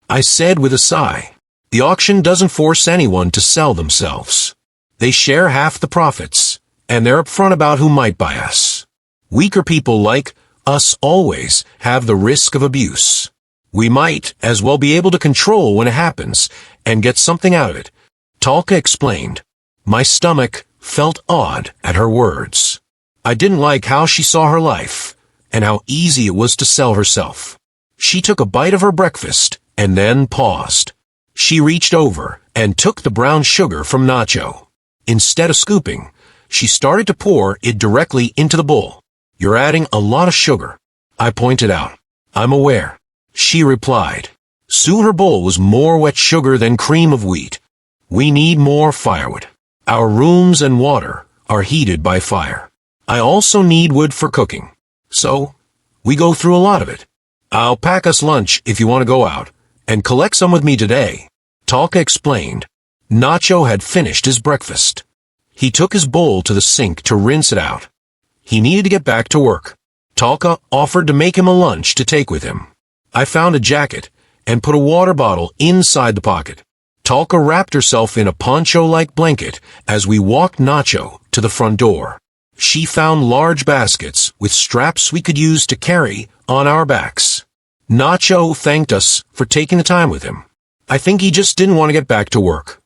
Speaker 1: I said with a sigh. The auction doesn't force anyone to sell themselves. They share half the profits, and they're upfront about who might buy us. Weaker people like us always have the risk of abuse. We might as well be able to control when it happens and get something out of it, Talka explained. My stomach felt odd at her words. I didn't like how she saw her life and how easy it was to sell herself. She took a bite of her breakfast and then paused. She reached over and took the brown sugar from Nacho. Instead of scooping, she started to pour it directly into the bowl. You're adding a lot of sugar, I pointed out. I'm aware, she replied. Soon her bowl was more wet sugar than cream of wheat. We need more firewood. Our rooms and water are heated by fire. I also need wood for cooking. So, we go through a lot of it. I'll pack us lunch if you want to go out, and collect some with me today, Talka explained. Nacho had finished his breakfast. He took his bowl to the sink to rinse it out. He needed to get back to work. Talka offered to make him a lunch to take with him. I found a jacket and put a water bottle inside the pocket. Talka wrapped herself in a poncho-like blanket as we walked Nacho to the front door. She found large baskets with straps we could use to carry on our backs. Nacho thanked us for taking the time with him. I think he just didn't want to get back to work.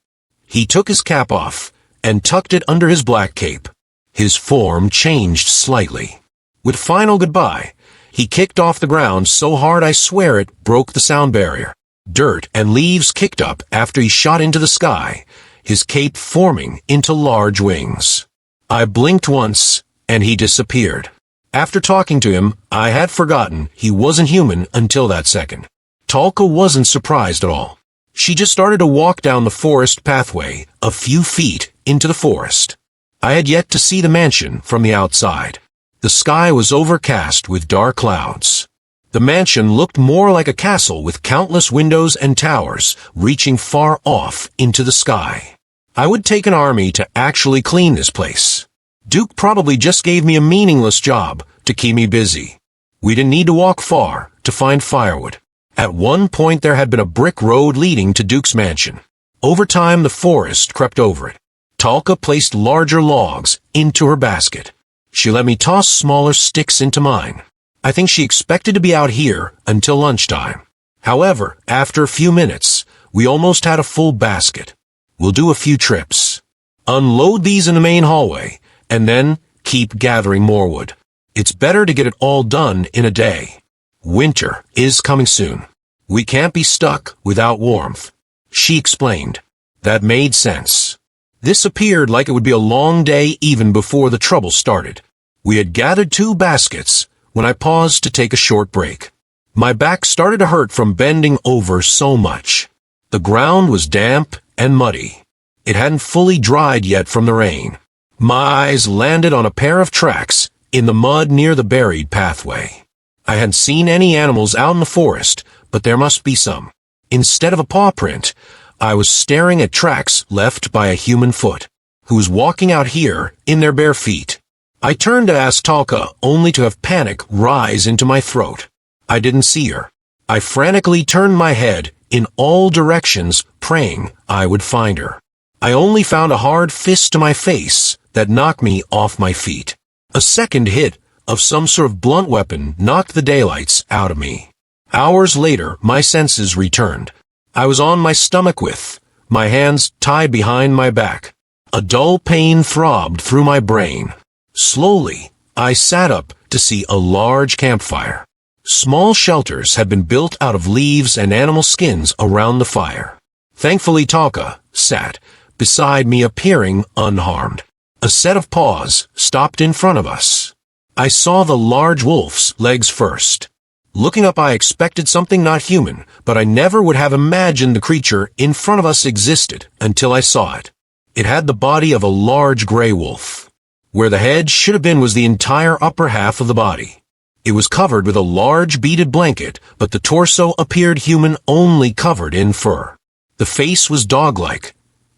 Speaker 1: He took his cap off and tucked it under his black cape. His form changed slightly. With final goodbye, he kicked off the ground so hard I swear it broke the sound barrier. Dirt and leaves kicked up after he shot into the sky, his cape forming into large wings. I blinked once, and he disappeared. After talking to him, I had forgotten he wasn't human until that second. Talka wasn't surprised at all. She just started to walk down the forest pathway a few feet into the forest. I had yet to see the mansion from the outside. The sky was overcast with dark clouds. The mansion looked more like a castle with countless windows and towers reaching far off into the sky. I would take an army to actually clean this place. Duke probably just gave me a meaningless job to keep me busy. We didn't need to walk far to find firewood. At one point there had been a brick road leading to Duke's mansion. Over time the forest crept over it. Talka placed larger logs into her basket. She let me toss smaller sticks into mine. I think she expected to be out here until lunchtime. However, after a few minutes, we almost had a full basket. We'll do a few trips. Unload these in the main hallway, and then keep gathering more wood. It's better to get it all done in a day. Winter is coming soon. We can't be stuck without warmth, she explained. That made sense. This appeared like it would be a long day even before the trouble started. We had gathered 2 baskets when I paused to take a short break. My back started to hurt from bending over so much. The ground was damp and muddy. It hadn't fully dried yet from the rain. My eyes landed on a pair of tracks in the mud near the buried pathway. I hadn't seen any animals out in the forest, but there must be some. Instead of a paw print, I was staring at tracks left by a human foot, who was walking out here in their bare feet. I turned to ask Talka, only to have panic rise into my throat. I didn't see her. I frantically turned my head in all directions, praying I would find her. I only found a hard fist to my face that knocked me off my feet. A second hit of some sort of blunt weapon knocked the daylights out of me. Hours later, my senses returned. I was on my stomach with my hands tied behind my back. A dull pain throbbed through my brain. Slowly, I sat up to see a large campfire. Small shelters had been built out of leaves and animal skins around the fire. Thankfully, Talka sat beside me, appearing unharmed. A set of paws stopped in front of us. I saw the large wolf's legs first. Looking up, I expected something not human, but I never would have imagined the creature in front of us existed until I saw it. It had the body of a large gray wolf. Where the head should have been was the entire upper half of the body. It was covered with a large beaded blanket, but the torso appeared human, only covered in fur. The face was dog-like,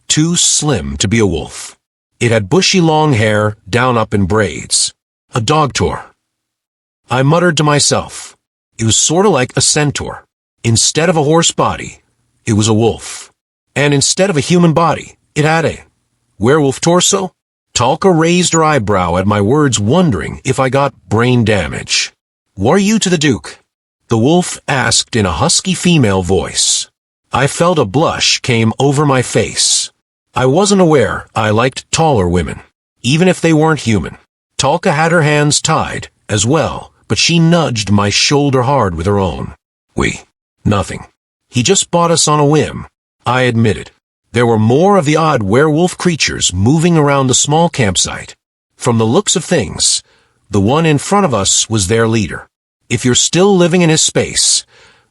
Speaker 1: too slim to be a wolf. It had bushy long hair down up in braids. A dogtour. I muttered to myself. It was sort of like a centaur. Instead of a horse body, it was a wolf. And instead of a human body, it had a werewolf torso. Talka raised her eyebrow at my words, wondering if I got brain damage. "What are you to the Duke?" the wolf asked in a husky female voice. I felt a blush came over my face. I wasn't aware I liked taller women, even if they weren't human. Talka had her hands tied as well, but she nudged my shoulder hard with her own. Nothing. He just bought us on a whim, I admitted. There were more of the odd werewolf creatures moving around the small campsite. From the looks of things, the one in front of us was their leader. If you're still living in his space,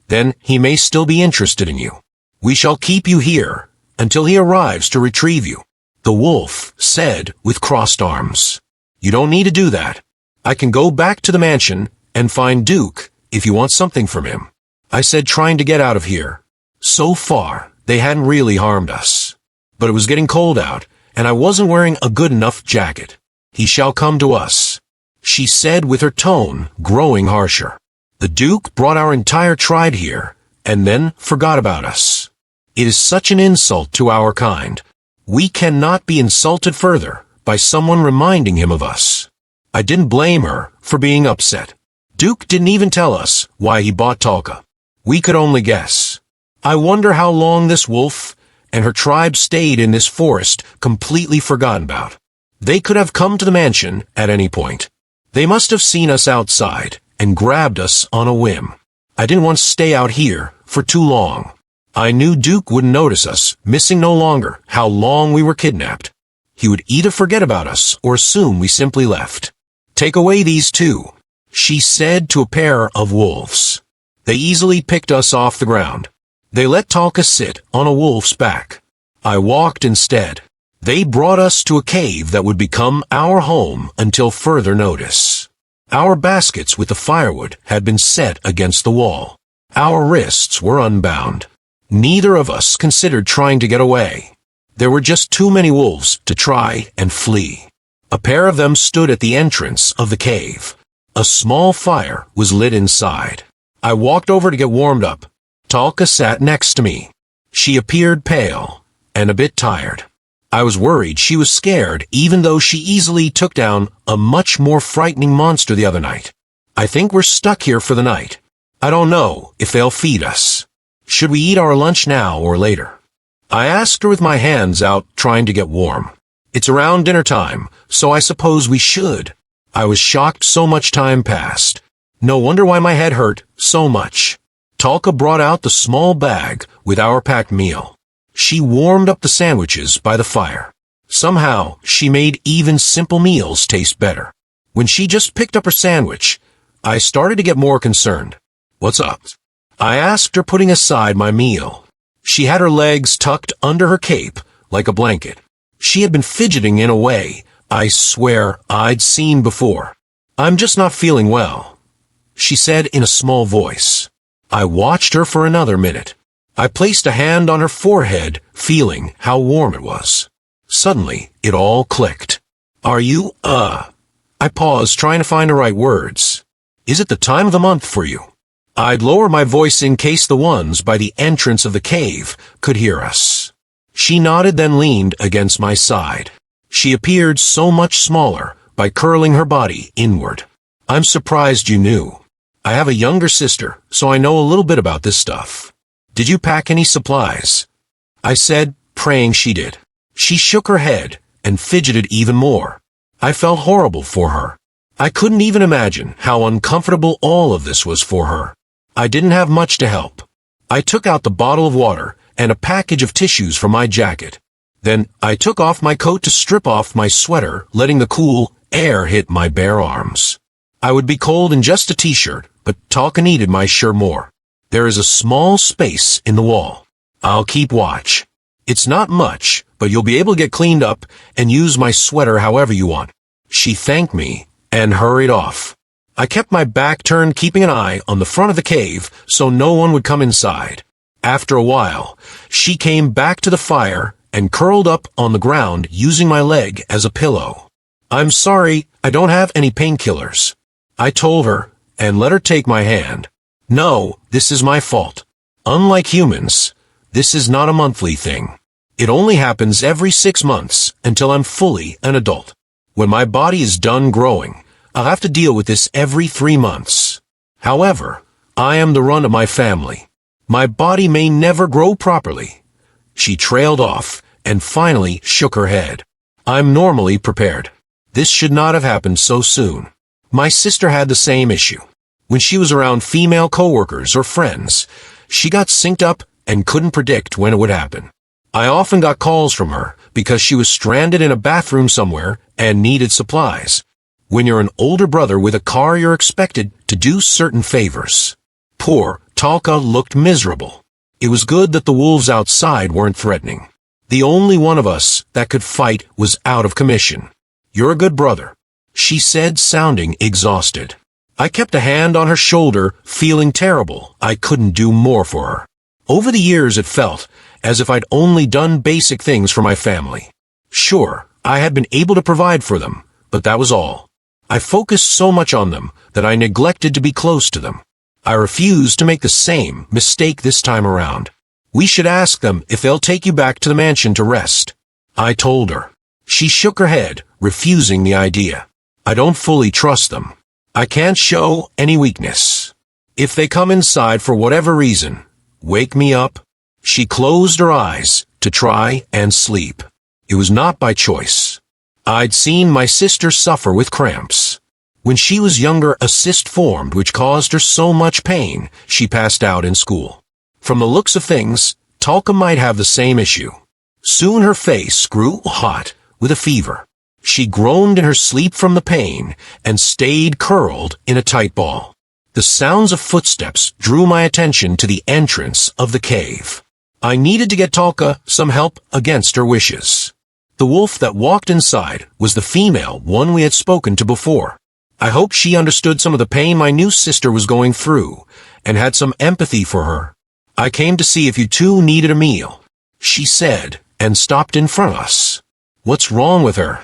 Speaker 1: then he may still be interested in you. We shall keep you here until he arrives to retrieve you, the wolf said with crossed arms. You don't need to do that. I can go back to the mansion and find Duke if you want something from him, I said, trying to get out of here. So far, they hadn't really harmed us. But it was getting cold out, and I wasn't wearing a good enough jacket. He shall come to us, she said with her tone growing harsher. The Duke brought our entire tribe here, and then forgot about us. It is such an insult to our kind. We cannot be insulted further by someone reminding him of us. I didn't blame her for being upset. Duke didn't even tell us why he bought Talka. We could only guess. I wonder how long this wolf and her tribe stayed in this forest, completely forgotten about. They could have come to the mansion at any point. They must have seen us outside and grabbed us on a whim. I didn't want to stay out here for too long. I knew Duke wouldn't notice us, missing no longer how long we were kidnapped. He would either forget about us or assume we simply left. Take away these two, she said to a pair of wolves. They easily picked us off the ground. They let Talka sit on a wolf's back. I walked instead. They brought us to a cave that would become our home until further notice. Our baskets with the firewood had been set against the wall. Our wrists were unbound. Neither of us considered trying to get away. There were just too many wolves to try and flee. A pair of them stood at the entrance of the cave. A small fire was lit inside. I walked over to get warmed up. Talka sat next to me. She appeared pale and a bit tired. I was worried she was scared, even though she easily took down a much more frightening monster the other night. I think we're stuck here for the night. I don't know if they'll feed us. Should we eat our lunch now or later? I asked her with my hands out, trying to get warm. It's around dinner time, so I suppose we should. I was shocked so much time passed. No wonder why my head hurt so much. Talka brought out the small bag with our packed meal. She warmed up the sandwiches by the fire. Somehow, she made even simple meals taste better. When she just picked up her sandwich, I started to get more concerned. What's up? I asked her, putting aside my meal. She had her legs tucked under her cape like a blanket. She had been fidgeting in a way I swear I'd seen before. I'm just not feeling well, she said in a small voice. I watched her for another minute. I placed a hand on her forehead, feeling how warm it was. Suddenly, it all clicked. Are you, I paused, trying to find the right words. Is it the time of the month for you? I'd lower my voice in case the ones by the entrance of the cave could hear us. She nodded, then leaned against my side. She appeared so much smaller by curling her body inward. I'm surprised you knew. I have a younger sister, so I know a little bit about this stuff. Did you pack any supplies? I said, praying she did. She shook her head and fidgeted even more. I felt horrible for her. I couldn't even imagine how uncomfortable all of this was for her. I didn't have much to help. I took out the bottle of water and a package of tissues from my jacket. Then I took off my coat to strip off my sweater, letting the cool air hit my bare arms. I would be cold in just a t-shirt, but Talka needed my shirt more. There is a small space in the wall. I'll keep watch. It's not much, but you'll be able to get cleaned up and use my sweater however you want. She thanked me and hurried off. I kept my back turned, keeping an eye on the front of the cave so no one would come inside. After a while, she came back to the fire and curled up on the ground using my leg as a pillow. I'm sorry, I don't have any painkillers. I told her and let her take my hand. No, this is my fault. Unlike humans, this is not a monthly thing. It only happens every 6 months until I'm fully an adult. When my body is done growing, I'll have to deal with this every 3 months. However, I am the run of my family. My body may never grow properly. She trailed off and finally shook her head. I'm normally prepared. This should not have happened so soon. My sister had the same issue. When she was around female coworkers or friends, she got synced up and couldn't predict when it would happen. I often got calls from her because she was stranded in a bathroom somewhere and needed supplies. When you're an older brother with a car, you're expected to do certain favors. Poor Talka looked miserable. It was good that the wolves outside weren't threatening. The only one of us that could fight was out of commission. You're a good brother, she said, sounding exhausted. I kept a hand on her shoulder, feeling terrible. I couldn't do more for her. Over the years, it felt as if I'd only done basic things for my family. Sure, I had been able to provide for them, but that was all. I focused so much on them that I neglected to be close to them. I refused to make the same mistake this time around. We should ask them if they'll take you back to the mansion to rest, I told her. She shook her head, refusing the idea. I don't fully trust them. I can't show any weakness. If they come inside for whatever reason, wake me up. She closed her eyes to try and sleep. It was not by choice. I'd seen my sister suffer with cramps. When she was younger, a cyst formed which caused her so much pain, she passed out in school. From the looks of things, Talka might have the same issue. Soon her face grew hot with a fever. She groaned in her sleep from the pain and stayed curled in a tight ball. The sounds of footsteps drew my attention to the entrance of the cave. I needed to get Talka some help against her wishes. The wolf that walked inside was the female one we had spoken to before. I hoped she understood some of the pain my new sister was going through and had some empathy for her. I came to see if you two needed a meal, she said, and stopped in front of us. What's wrong with her?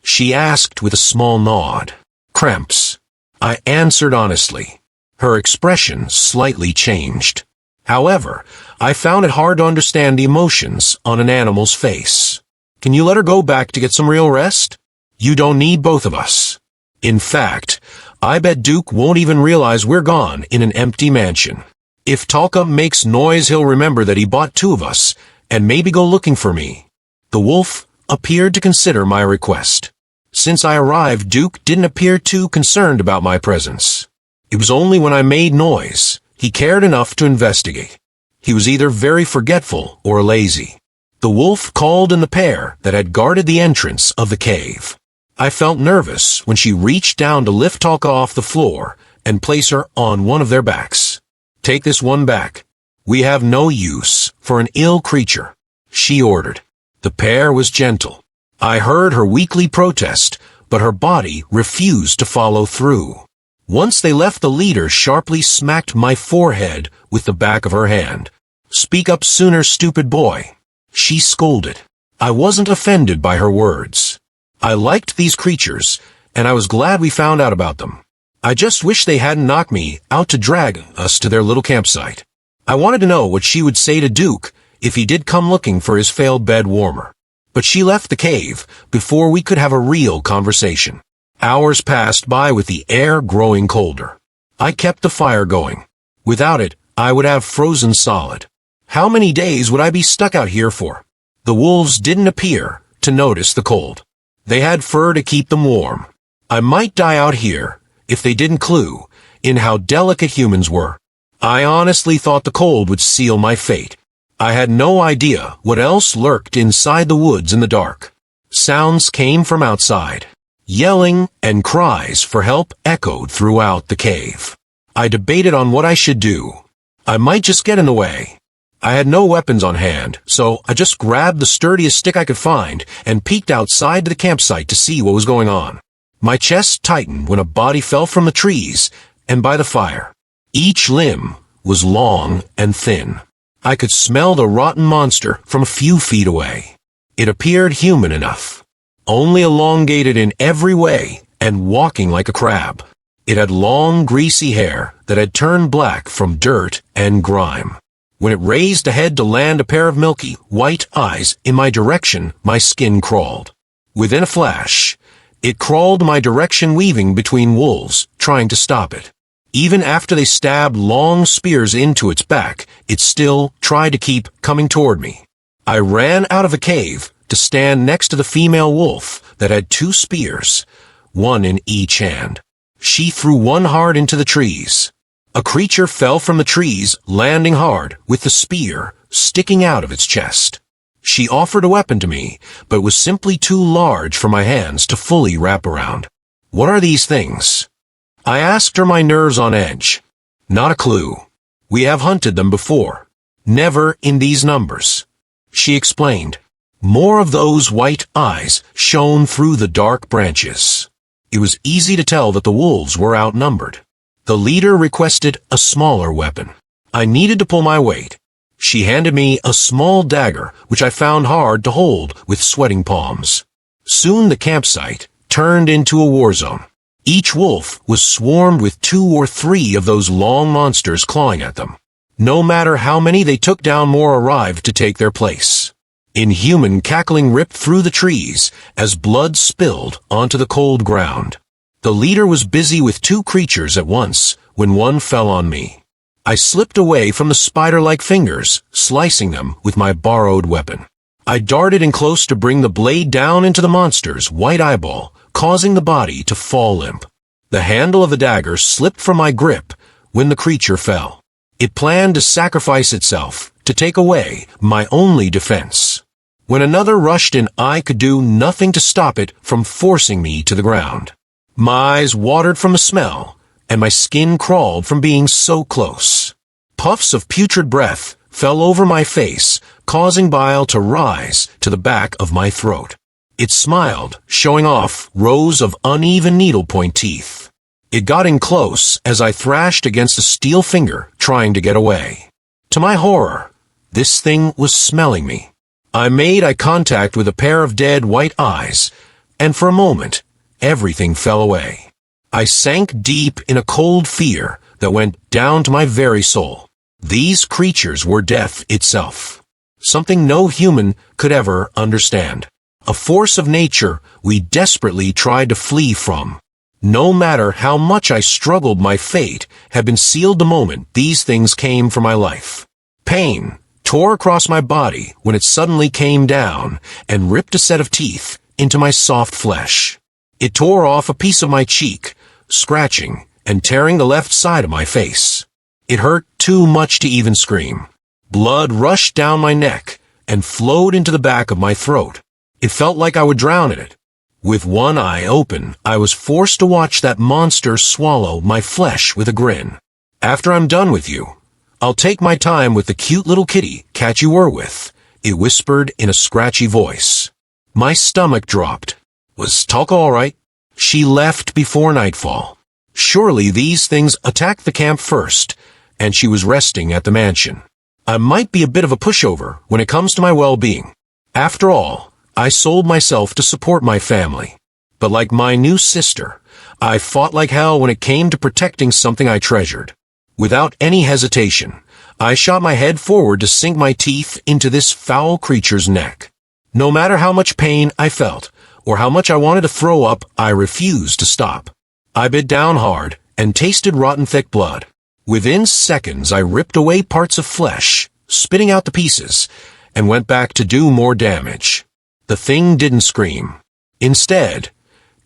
Speaker 1: She asked with a small nod. Cramps, I answered honestly. Her expression slightly changed. However, I found it hard to understand the emotions on an animal's face. Can you let her go back to get some real rest? You don't need both of us. In fact, I bet Duke won't even realize we're gone in an empty mansion. If Talka makes noise, he'll remember that he bought 2 of us and maybe go looking for me. The wolf appeared to consider my request. Since I arrived, Duke didn't appear too concerned about my presence. It was only when I made noise he cared enough to investigate. He was either very forgetful or lazy. The wolf called in the pair that had guarded the entrance of the cave. I felt nervous when she reached down to lift Talka off the floor and place her on one of their backs. Take this one back. We have no use for an ill creature, she ordered. The pair was gentle. I heard her weakly protest, but her body refused to follow through. Once they left, the leader sharply smacked my forehead with the back of her hand. Speak up sooner, stupid boy, she scolded. I wasn't offended by her words. I liked these creatures, and I was glad we found out about them. I just wish they hadn't knocked me out to drag us to their little campsite. I wanted to know what she would say to Duke if he did come looking for his failed bed warmer. But she left the cave before we could have a real conversation. Hours passed by with the air growing colder. I kept the fire going. Without it, I would have frozen solid. How many days would I be stuck out here for? The wolves didn't appear to notice the cold. They had fur to keep them warm. I might die out here if they didn't clue in how delicate humans were. I honestly thought the cold would seal my fate. I had no idea what else lurked inside the woods in the dark. Sounds came from outside. Yelling and cries for help echoed throughout the cave. I debated on what I should do. I might just get in the way. I had no weapons on hand, so I just grabbed the sturdiest stick I could find and peeked outside to the campsite to see what was going on. My chest tightened when a body fell from the trees and by the fire. Each limb was long and thin. I could smell the rotten monster from a few feet away. It appeared human enough, only elongated in every way and walking like a crab. It had long, greasy hair that had turned black from dirt and grime. When it raised a head to land a pair of milky, white eyes in my direction, my skin crawled. Within a flash, it crawled my direction, weaving between wolves, trying to stop it. Even after they stabbed long spears into its back, it still tried to keep coming toward me. I ran out of the cave to stand next to the female wolf that had 2 spears, one in each hand. She threw one hard into the trees. A creature fell from the trees, landing hard, with the spear sticking out of its chest. She offered a weapon to me, but was simply too large for my hands to fully wrap around. What are these things? I asked her, my nerves on edge. Not a clue. We have hunted them before. Never in these numbers. She explained. More of those white eyes shone through the dark branches. It was easy to tell that the wolves were outnumbered. The leader requested a smaller weapon. I needed to pull my weight. She handed me a small dagger, which I found hard to hold with sweating palms. Soon the campsite turned into a war zone. Each wolf was swarmed with 2 or 3 of those long monsters clawing at them. No matter how many they took down, more arrived to take their place. Inhuman cackling ripped through the trees as blood spilled onto the cold ground. The leader was busy with 2 creatures at once when one fell on me. I slipped away from the spider-like fingers, slicing them with my borrowed weapon. I darted in close to bring the blade down into the monster's white eyeball, causing the body to fall limp. The handle of the dagger slipped from my grip when the creature fell. It planned to sacrifice itself to take away my only defense. When another rushed in, I could do nothing to stop it from forcing me to the ground. My eyes watered from the smell, and my skin crawled from being so close. Puffs of putrid breath fell over my face, causing bile to rise to the back of my throat. It smiled, showing off rows of uneven needlepoint teeth. It got in close as I thrashed against a steel finger, trying to get away. To my horror, this thing was smelling me. I made eye contact with a pair of dead white eyes, and for a moment, everything fell away. I sank deep in a cold fear that went down to my very soul. These creatures were death itself. Something no human could ever understand. A force of nature we desperately tried to flee from. No matter how much I struggled, my fate had been sealed the moment these things came for my life. Pain tore across my body when it suddenly came down and ripped a set of teeth into my soft flesh. It tore off a piece of my cheek, scratching and tearing the left side of my face. It hurt too much to even scream. Blood rushed down my neck and flowed into the back of my throat. It felt like I would drown in it. With one eye open, I was forced to watch that monster swallow my flesh with a grin. After I'm done with you, I'll take my time with the cute little kitty cat you were with, it whispered in a scratchy voice. My stomach dropped. Was Talk all right? She left before nightfall. Surely these things attacked the camp first, and she was resting at the mansion. I might be a bit of a pushover when it comes to my well-being. After all, I sold myself to support my family. But like my new sister, I fought like hell when it came to protecting something I treasured. Without any hesitation, I shot my head forward to sink my teeth into this foul creature's neck. No matter how much pain I felt, or how much I wanted to throw up, I refused to stop. I bit down hard and tasted rotten thick blood. Within seconds, I ripped away parts of flesh, spitting out the pieces, and went back to do more damage. The thing didn't scream. Instead,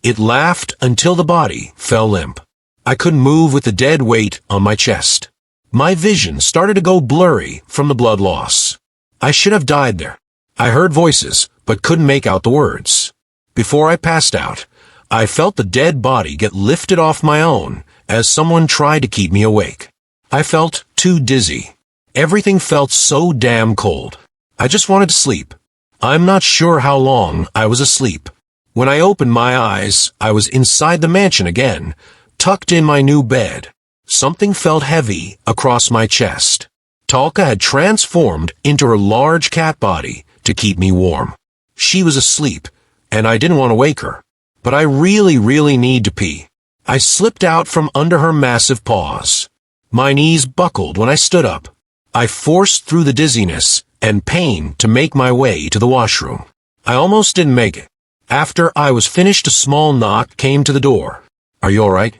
Speaker 1: it laughed until the body fell limp. I couldn't move with the dead weight on my chest. My vision started to go blurry from the blood loss. I should have died there. I heard voices, but couldn't make out the words. Before I passed out, I felt the dead body get lifted off my own as someone tried to keep me awake. I felt too dizzy. Everything felt so damn cold. I just wanted to sleep. I'm not sure how long I was asleep. When I opened my eyes, I was inside the mansion again, tucked in my new bed. Something felt heavy across my chest. Talka had transformed into her large cat body to keep me warm. She was asleep, and I didn't want to wake her. But I really need to pee. I slipped out from under her massive paws. My knees buckled when I stood up. I forced through the dizziness and pain to make my way to the washroom. I almost didn't make it. After I was finished, a small knock came to the door. "Are you all right?"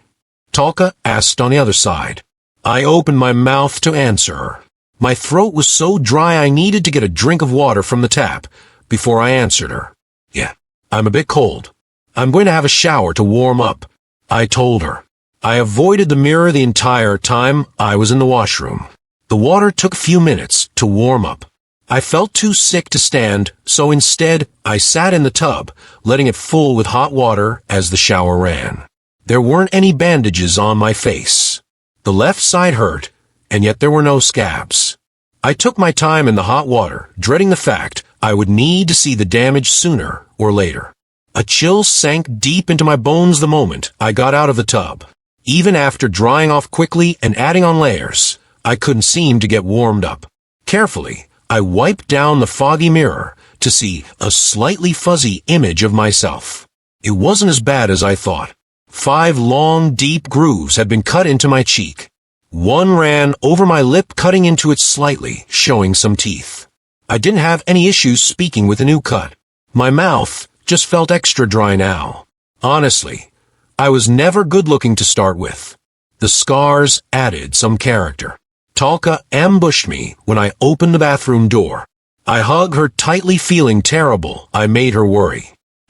Speaker 1: Talka asked on the other side. I opened my mouth to answer her. My throat was so dry I needed to get a drink of water from the tap before I answered her. "Yeah, I'm a bit cold. I'm going to have a shower to warm up," I told her. I avoided the mirror the entire time I was in the washroom. The water took a few minutes to warm up. I felt too sick to stand, so instead I sat in the tub, letting it full with hot water as the shower ran. There weren't any bandages on my face. The left side hurt, and yet there were no scabs. I took my time in the hot water, dreading the fact I would need to see the damage sooner or later. A chill sank deep into my bones the moment I got out of the tub. Even after drying off quickly and adding on layers, I couldn't seem to get warmed up. Carefully, I wiped down the foggy mirror to see a slightly fuzzy image of myself. It wasn't as bad as I thought. 5 long, deep grooves had been cut into my cheek. One ran over my lip, cutting into it slightly, showing some teeth. I didn't have any issues speaking with the new cut. My mouth just felt extra dry now. Honestly, I was never good-looking to start with. The scars added some character. Talka ambushed me when I opened the bathroom door. I hugged her tightly, feeling terrible. I made her worry.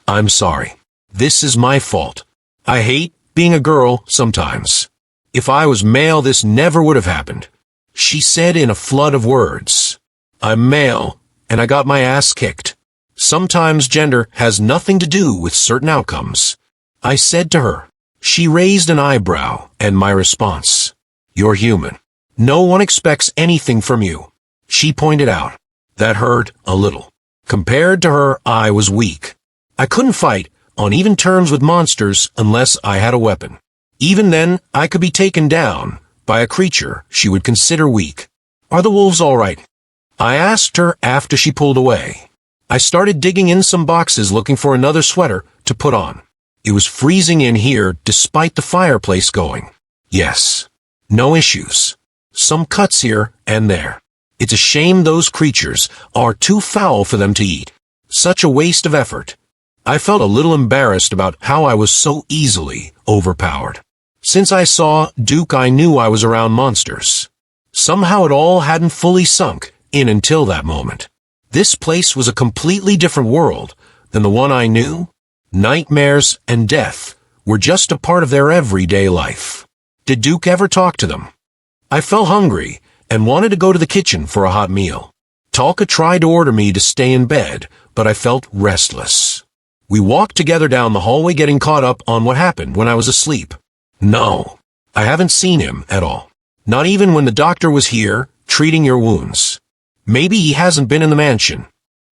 Speaker 1: "I'm sorry. This is my fault. I hate being a girl sometimes. If I was male, this never would have happened," she said in a flood of words. "I'm male, and I got my ass kicked. Sometimes gender has nothing to do with certain outcomes," I said to her. She raised an eyebrow, and my response, "You're human. No one expects anything from you," she pointed out. That hurt a little. Compared to her, I was weak. I couldn't fight on even terms with monsters unless I had a weapon. Even then, I could be taken down by a creature she would consider weak. "Are the wolves all right?" I asked her after she pulled away. I started digging in some boxes looking for another sweater to put on. It was freezing in here despite the fireplace going. Yes. No issues. Some cuts here and there. It's a shame those creatures are too foul for them to eat. Such a waste of effort. I felt a little embarrassed about how I was so easily overpowered. Since I saw Duke, I knew I was around monsters. Somehow it all hadn't fully sunk in until that moment. This place was a completely different world than the one I knew. Nightmares and death were just a part of their everyday life. Did Duke ever talk to them? I felt hungry and wanted to go to the kitchen for a hot meal. Talka tried to order me to stay in bed, but I felt restless. We walked together down the hallway, getting caught up on what happened when I was asleep. No, I haven't seen him at all. Not even when the doctor was here, treating your wounds. Maybe he hasn't been in the mansion.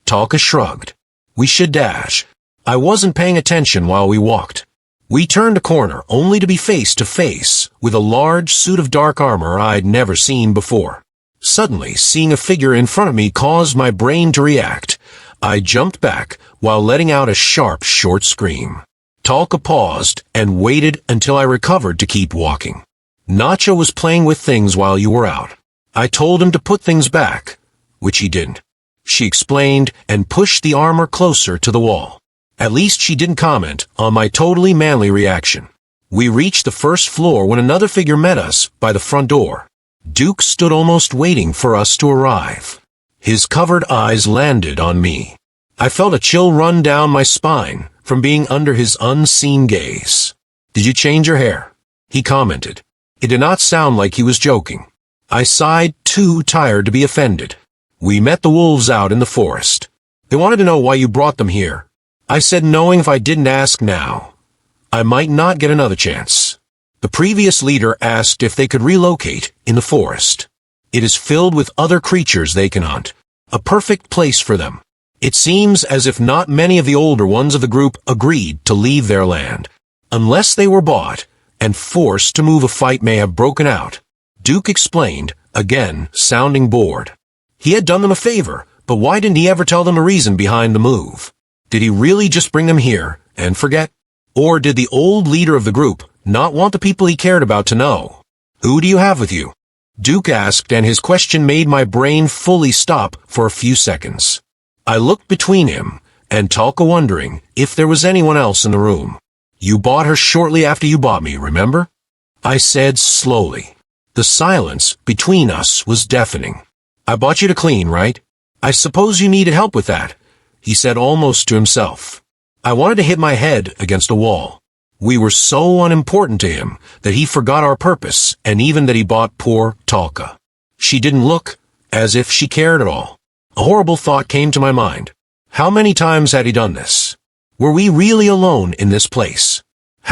Speaker 1: Talka shrugged. We should dash. I wasn't paying attention while we walked. We turned a corner only to be face to face with a large suit of dark armor I'd never seen before. Suddenly, seeing a figure in front of me caused my brain to react. I jumped back while letting out a sharp, short scream. Talka paused and waited until I recovered to keep walking. Nacho was playing with things while you were out. I told him to put things back, which he didn't. She explained and pushed the armor closer to the wall. At least she didn't comment on my totally manly reaction. We reached the first floor when another figure met us by the front door. Duke stood almost waiting for us to arrive. His covered eyes landed on me. I felt a chill run down my spine from being under his unseen gaze. "Did you change your hair?" he commented. It did not sound like he was joking. I sighed, too tired to be offended. We met the wolves out in the forest. They wanted to know why you brought them here. I said knowing if I didn't ask now, I might not get another chance. The previous leader asked if they could relocate in the forest. It is filled with other creatures they can hunt. A perfect place for them. It seems as if not many of the older ones of the group agreed to leave their land. Unless they were bought and forced to move, a fight may have broken out. Duke explained, again sounding bored. He had done them a favor, but why didn't he ever tell them the reason behind the move? Did he really just bring them here and forget? Or did the old leader of the group not want the people he cared about to know? "Who do you have with you?" Duke asked, and his question made my brain fully stop for a few seconds. I looked between him and Talca, wondering if there was anyone else in the room. "You bought her shortly after you bought me, remember?" I said slowly. The silence between us was deafening. "I bought you to clean, right? I suppose you needed help with that," he said almost to himself. I wanted to hit my head against a wall. We were so unimportant to him that he forgot our purpose, and even that he bought poor Talca. She didn't look as if she cared at all. A horrible thought came to my mind. How many times had he done this? Were we really alone in this place?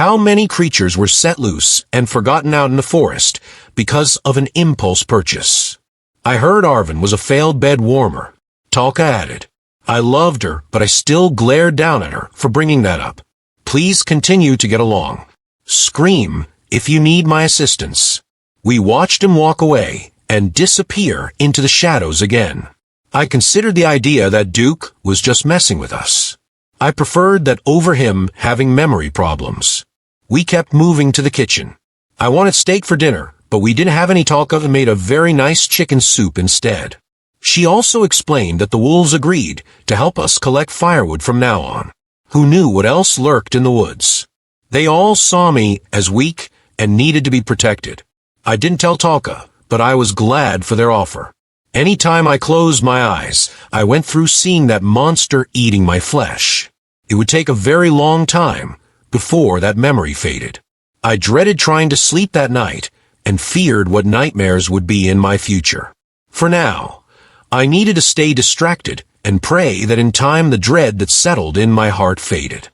Speaker 1: How many creatures were set loose and forgotten out in the forest because of an impulse purchase? I heard Arvin was a failed bed warmer. Talca added. I loved her, but I still glared down at her for bringing that up. Please continue to get along. Scream if you need my assistance. We watched him walk away and disappear into the shadows again. I considered the idea that Duke was just messing with us. I preferred that over him having memory problems. We kept moving to the kitchen. I wanted steak for dinner, but we didn't have any Talca and made a very nice chicken soup instead. She also explained that the wolves agreed to help us collect firewood from now on. Who knew what else lurked in the woods? They all saw me as weak and needed to be protected. I didn't tell Talca, but I was glad for their offer. Any time I closed my eyes, I went through seeing that monster eating my flesh. It would take a very long time before that memory faded. I dreaded trying to sleep that night and feared what nightmares would be in my future. For now, I needed to stay distracted and pray that in time the dread that settled in my heart faded.